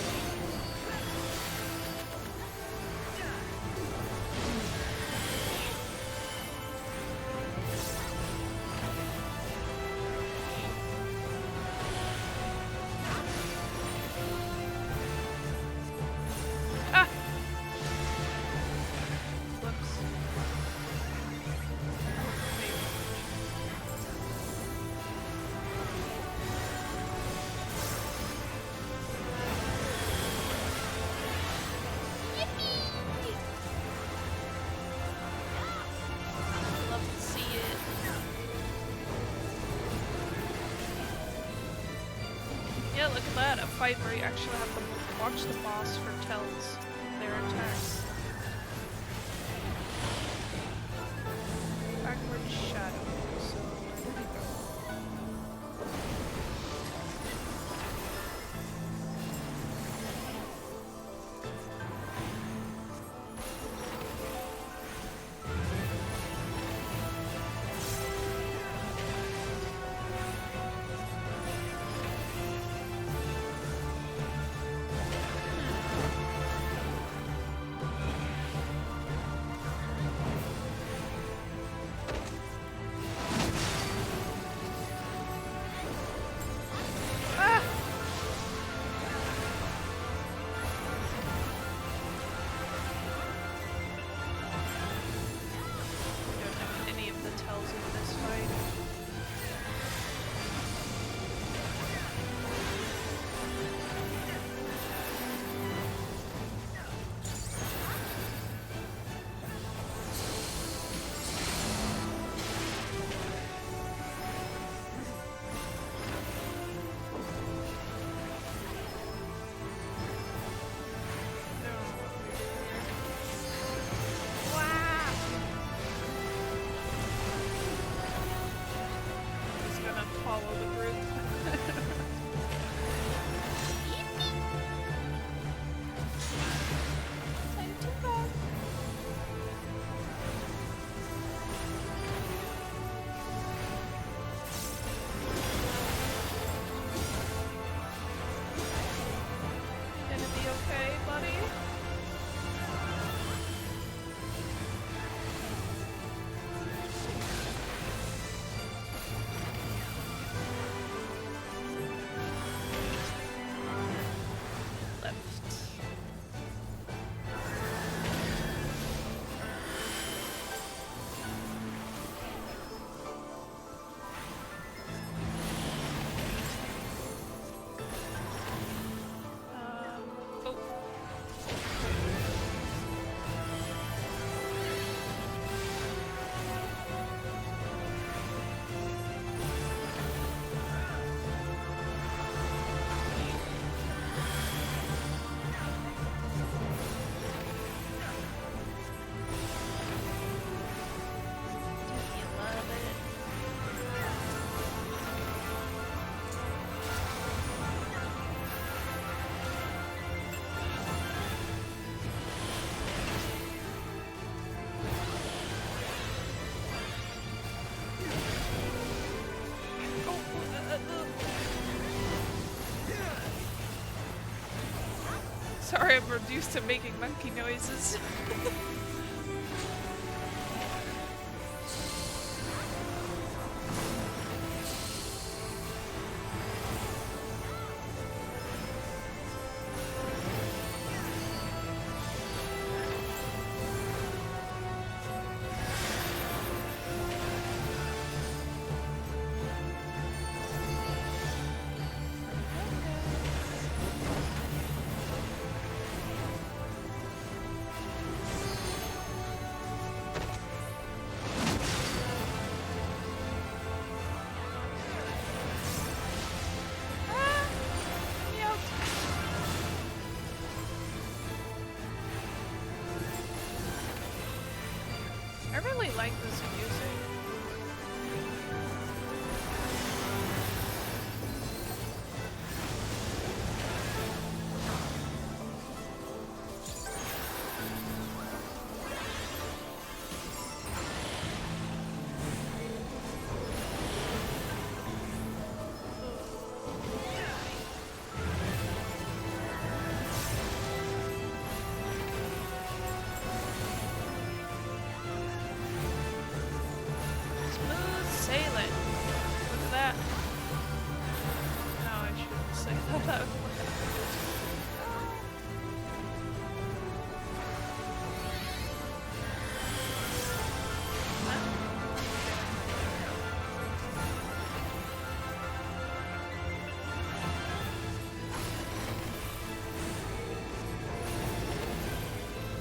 Yeah, look at that, a fight where you actually have to watch the boss for tells their attacks. Backward shadow, so where did he go? You okay, buddy? Sorry, I'm reduced to making monkey noises. I really like this music. Smooth sailing. Look at that. No, I shouldn't say that out loud.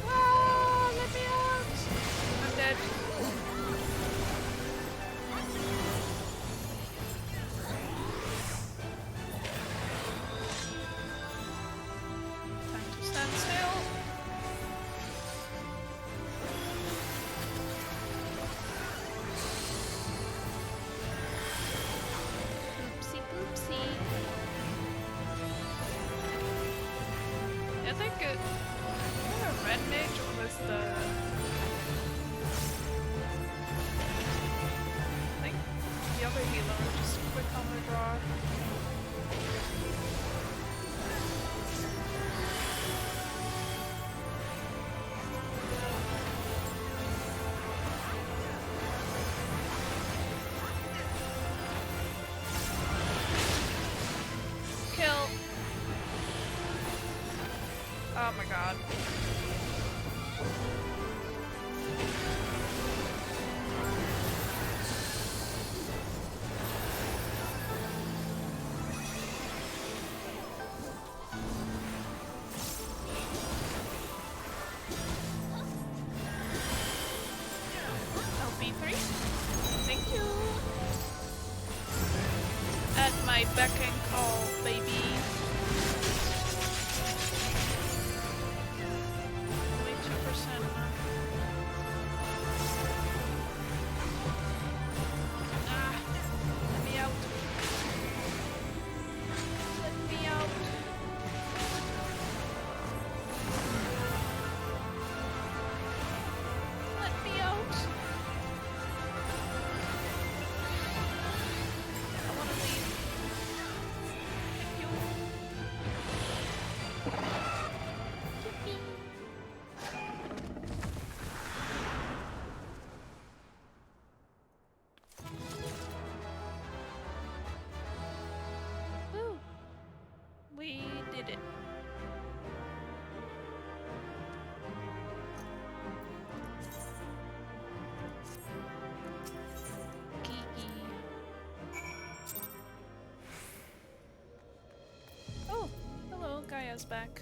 Ah, let me out! I'm dead. Time to stand still. Oopsie poopsie. I think it. A red mage was the. I think the other healer just quick on the draw. Kill. Oh my god. LB3. Thank you. At my beck and call, baby. Only 2%. Ah, let me out. Let me out. Let me out. I wanna leave. Gaia's back.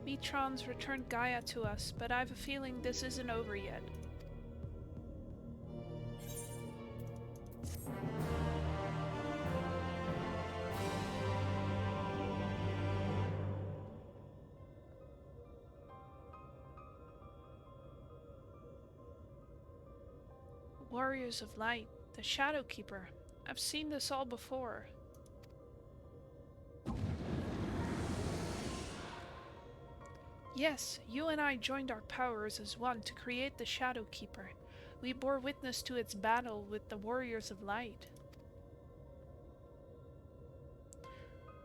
Metrons returned Gaia to us, but I have a feeling this isn't over yet. Warriors of Light, the Shadow Keeper. I've seen this all before. Yes, you and I joined our powers as one to create the Shadow Keeper. We bore witness to its battle with the Warriors of Light.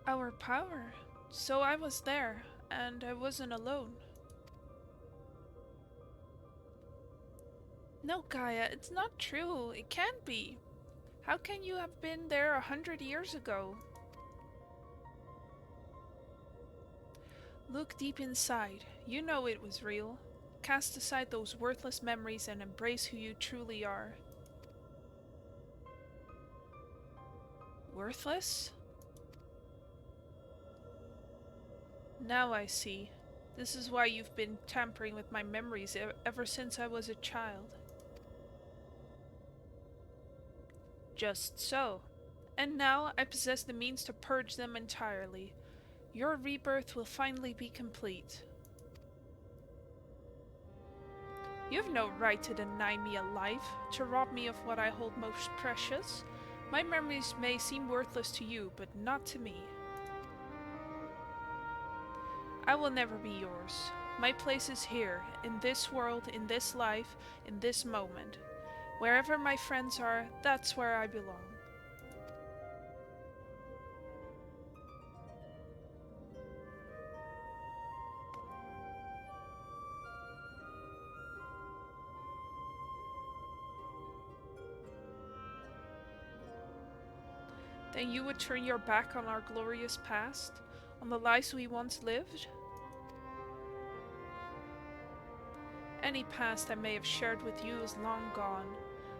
Our power? So I was there, and I wasn't alone. No, Gaia, it's not true. It can't be. How can you have been there 100 years ago? Look deep inside. You know it was real. Cast aside those worthless memories and embrace who you truly are. Worthless? Now I see. This is why you've been tampering with my memories ever since I was a child. Just so. And now I possess the means to purge them entirely. Your rebirth will finally be complete. You have no right to deny me a life, to rob me of what I hold most precious. My memories may seem worthless to you, but not to me. I will never be yours. My place is here, in this world, in this life, in this moment. Wherever my friends are, that's where I belong. Then you would turn your back on our glorious past? On the lives we once lived? Any past I may have shared with you is long gone.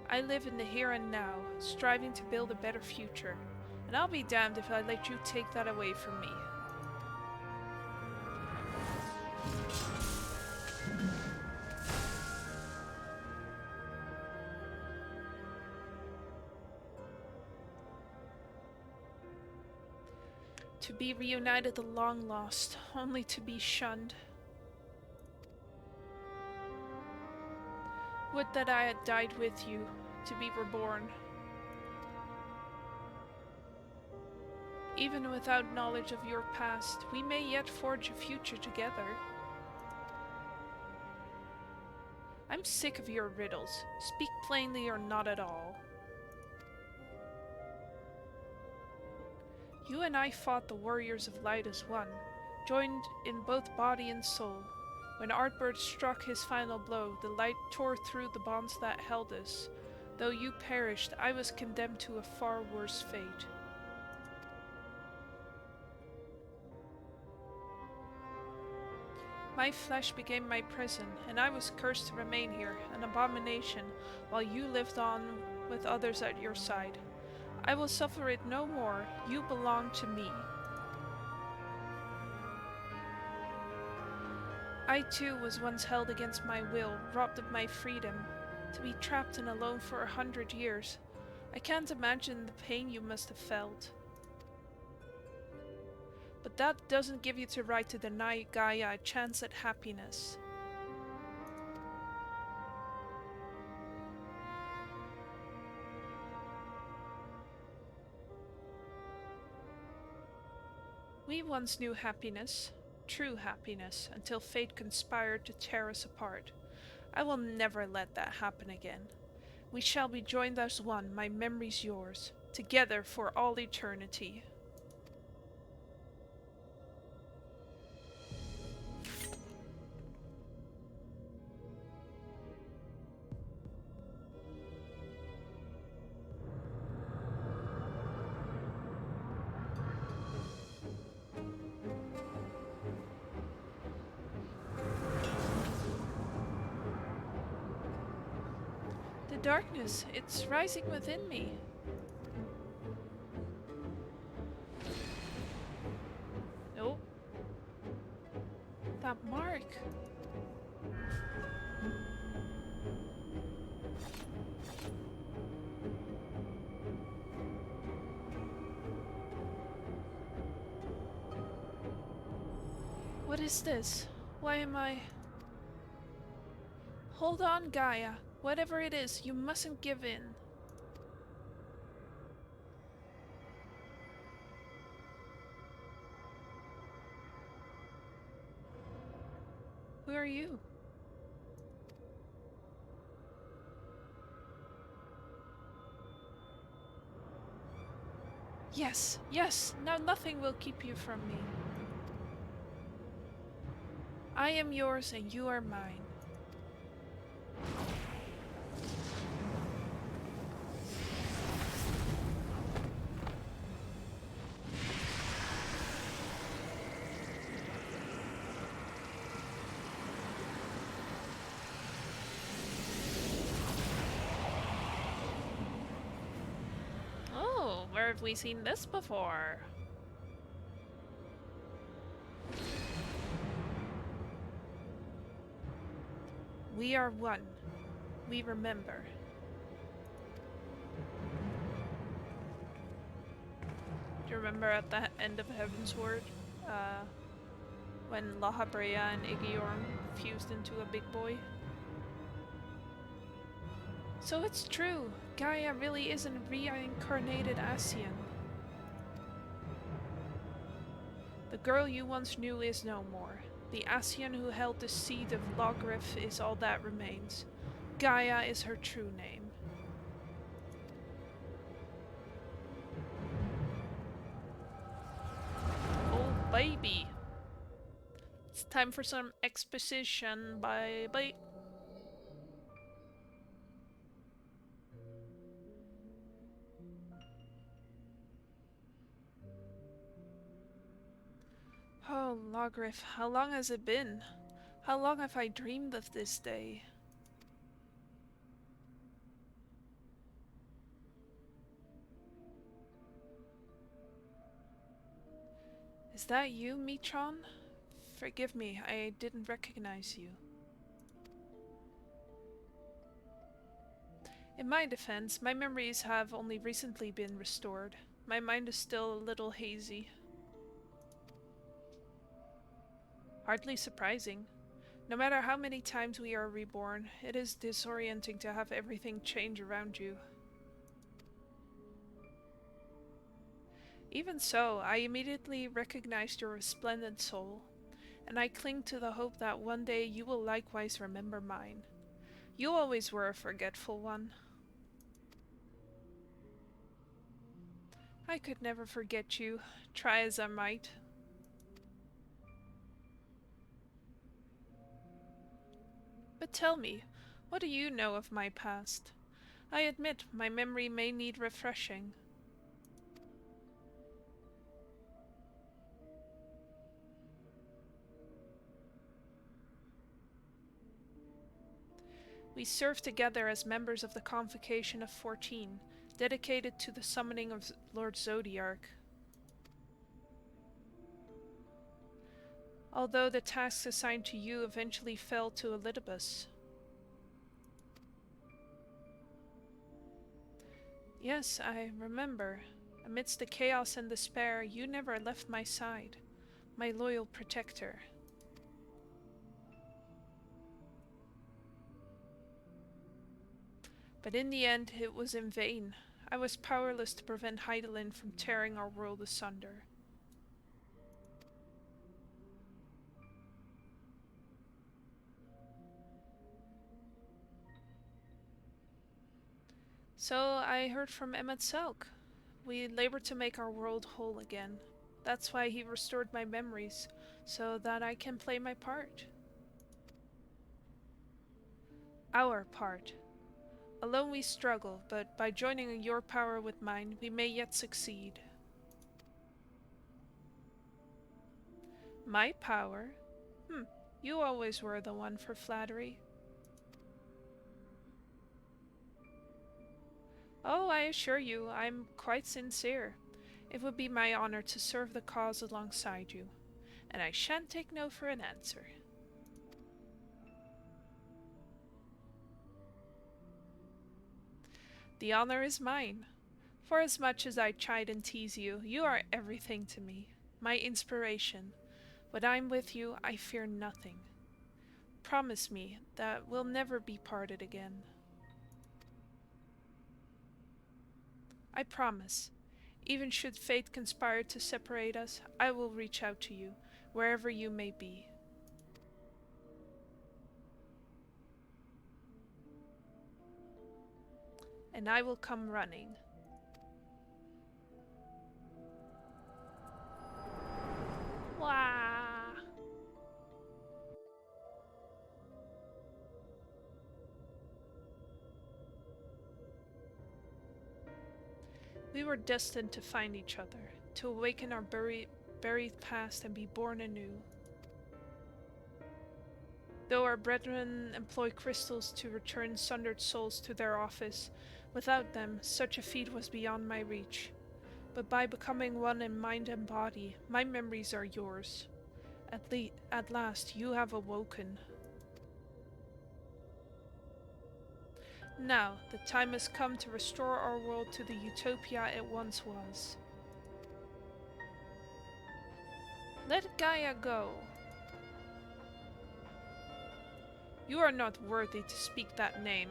I live in the here and now, striving to build a better future. And I'll be damned if I let you take that away from me. To be reunited the long lost, only to be shunned. Would that I had died with you, to be reborn. Even without knowledge of your past, we may yet forge a future together. I'm sick of your riddles. Speak plainly or not at all. You and I fought the Warriors of Light as one, joined in both body and soul. When Artbird struck his final blow, the light tore through the bonds that held us. Though you perished, I was condemned to a far worse fate. My flesh became my prison, and I was cursed to remain here, an abomination, while you lived on with others at your side. I will suffer it no more. You belong to me. I too was once held against my will, robbed of my freedom, to be trapped and alone for 100 years. I can't imagine the pain you must have felt. But that doesn't give you the right to deny Gaia a chance at happiness. We once knew happiness. True happiness, until fate conspired to tear us apart. I will never let that happen again. We shall be joined as one, my memories yours, together for all eternity. The darkness, it's rising within me. Nope, That mark. What is this? Why am I... Hold on, Gaia. Whatever it is, you mustn't give in. Who are you? Yes, yes, now nothing will keep you from me. I am yours and you are mine. Oh, where have we seen this before? We are one. We remember. Do you remember at the end of Heaven's Word? When La Habrea and Igiorm fused into a big boy? So it's true. Gaia really is a reincarnated Ascian. The girl you once knew is no more. The Ascian who held the seed of Logrif is all that remains. Gaia is her true name. Oh baby! It's time for some exposition, bye. Oh, Logrif, how long has it been? How long have I dreamed of this day? Is that you, Mitron? Forgive me, I didn't recognize you. In my defense, my memories have only recently been restored. My mind is still a little hazy. Hardly surprising. No matter how many times we are reborn, it is disorienting to have everything change around you. Even so, I immediately recognized your resplendent soul, and I cling to the hope that one day you will likewise remember mine. You always were a forgetful one. I could never forget you, try as I might. But tell me, what do you know of my past? I admit my memory may need refreshing. We served together as members of the Convocation of 14, dedicated to the summoning of Lord Zodiark. Although the tasks assigned to you eventually fell to Elidibus. Yes, I remember. Amidst the chaos and despair, you never left my side, my loyal protector. But in the end, it was in vain. I was powerless to prevent Hydaelyn from tearing our world asunder. So I heard from Emmet Selk. We labored to make our world whole again. That's why he restored my memories, so that I can play my part. Our part. Alone we struggle, but by joining your power with mine, we may yet succeed. My power? You always were the one for flattery. Oh, I assure you, I'm quite sincere. It would be my honor to serve the cause alongside you. and I shan't take no for an answer. The honor is mine. For as much as I chide and tease you, you are everything to me, my inspiration. When I'm with you, I fear nothing. Promise me that we'll never be parted again. I promise. Even should fate conspire to separate us, I will reach out to you, wherever you may be. And I will come running. Wah! We were destined to find each other, to awaken our buried past and be born anew. Though our brethren employ crystals to return sundered souls to their office, without them such a feat was beyond my reach. But by becoming one in mind and body, my memories are yours. At last you have awoken. Now, the time has come to restore our world to the utopia it once was. Let Gaia go. You are not worthy to speak that name.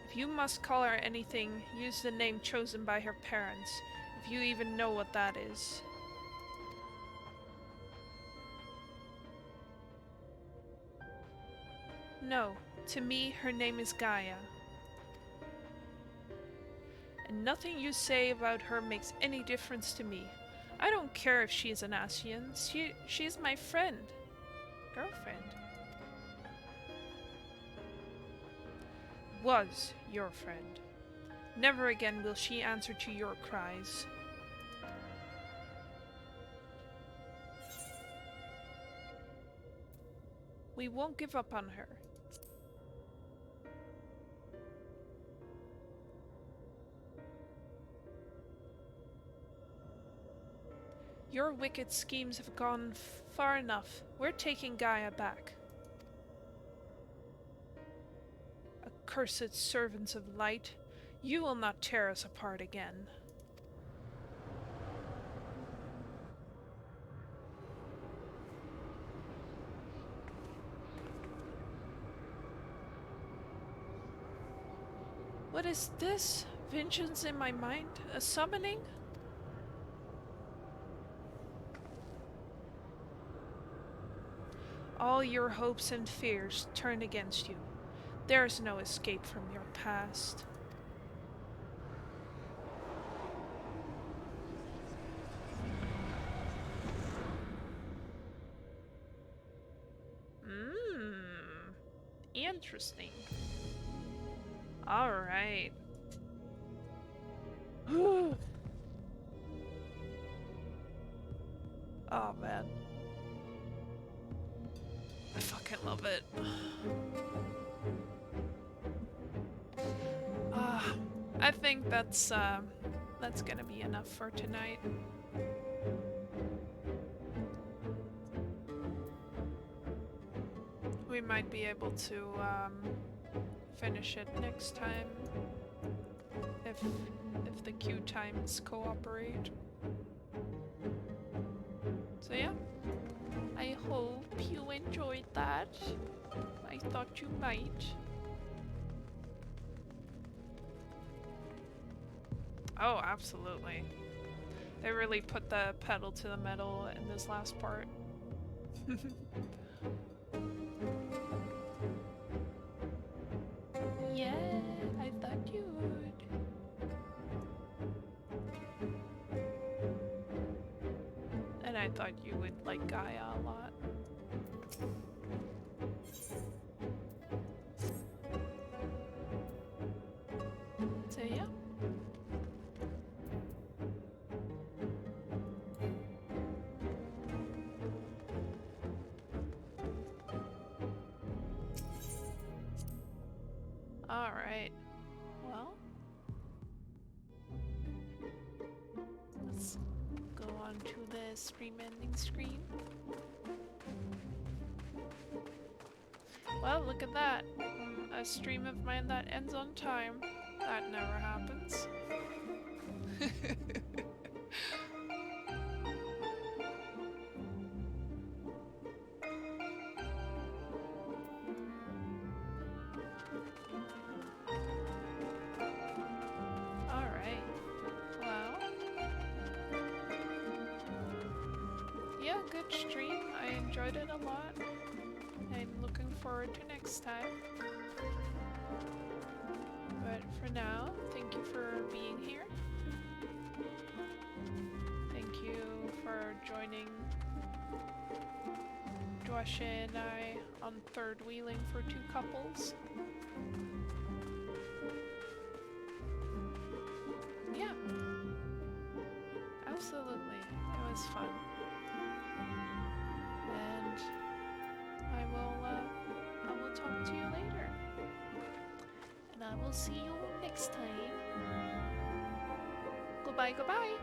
If you must call her anything, use the name chosen by her parents, if you even know what that is. No, to me, her name is Gaia. And nothing you say about her makes any difference to me. I don't care if she is an Asian. She's my friend. Girlfriend. Was your friend. Never again will she answer to your cries. We won't give up on her. Your wicked schemes have gone far enough. We're taking Gaia back. Accursed servants of light, you will not tear us apart again. What is this? Vengeance in my mind? A summoning? All your hopes and fears turn against you. There's no escape from your past. Interesting. Alright. Oh man. I fucking love it. I think that's gonna be enough for tonight. We might be able to finish it next time if the queue times cooperate. So yeah, I hope you enjoyed that. I thought you might. Oh, absolutely. They really put the pedal to the metal in this last part. Yeah, I thought you would. And I thought you would like Gaia a lot. So yeah. Alright. Well, let's go on onto the stream ending screen. Well, look at that. A stream of mine that ends on time. That never happens. Alright. Well. Yeah, good stream. I enjoyed it a lot. I'm looking forward to next time. But for now, thank you for being here. Thank you for joining Joshua and I on third wheeling for two couples. Yeah, absolutely. It was fun. And I will talk to you later. And I will see you next time. Goodbye, goodbye.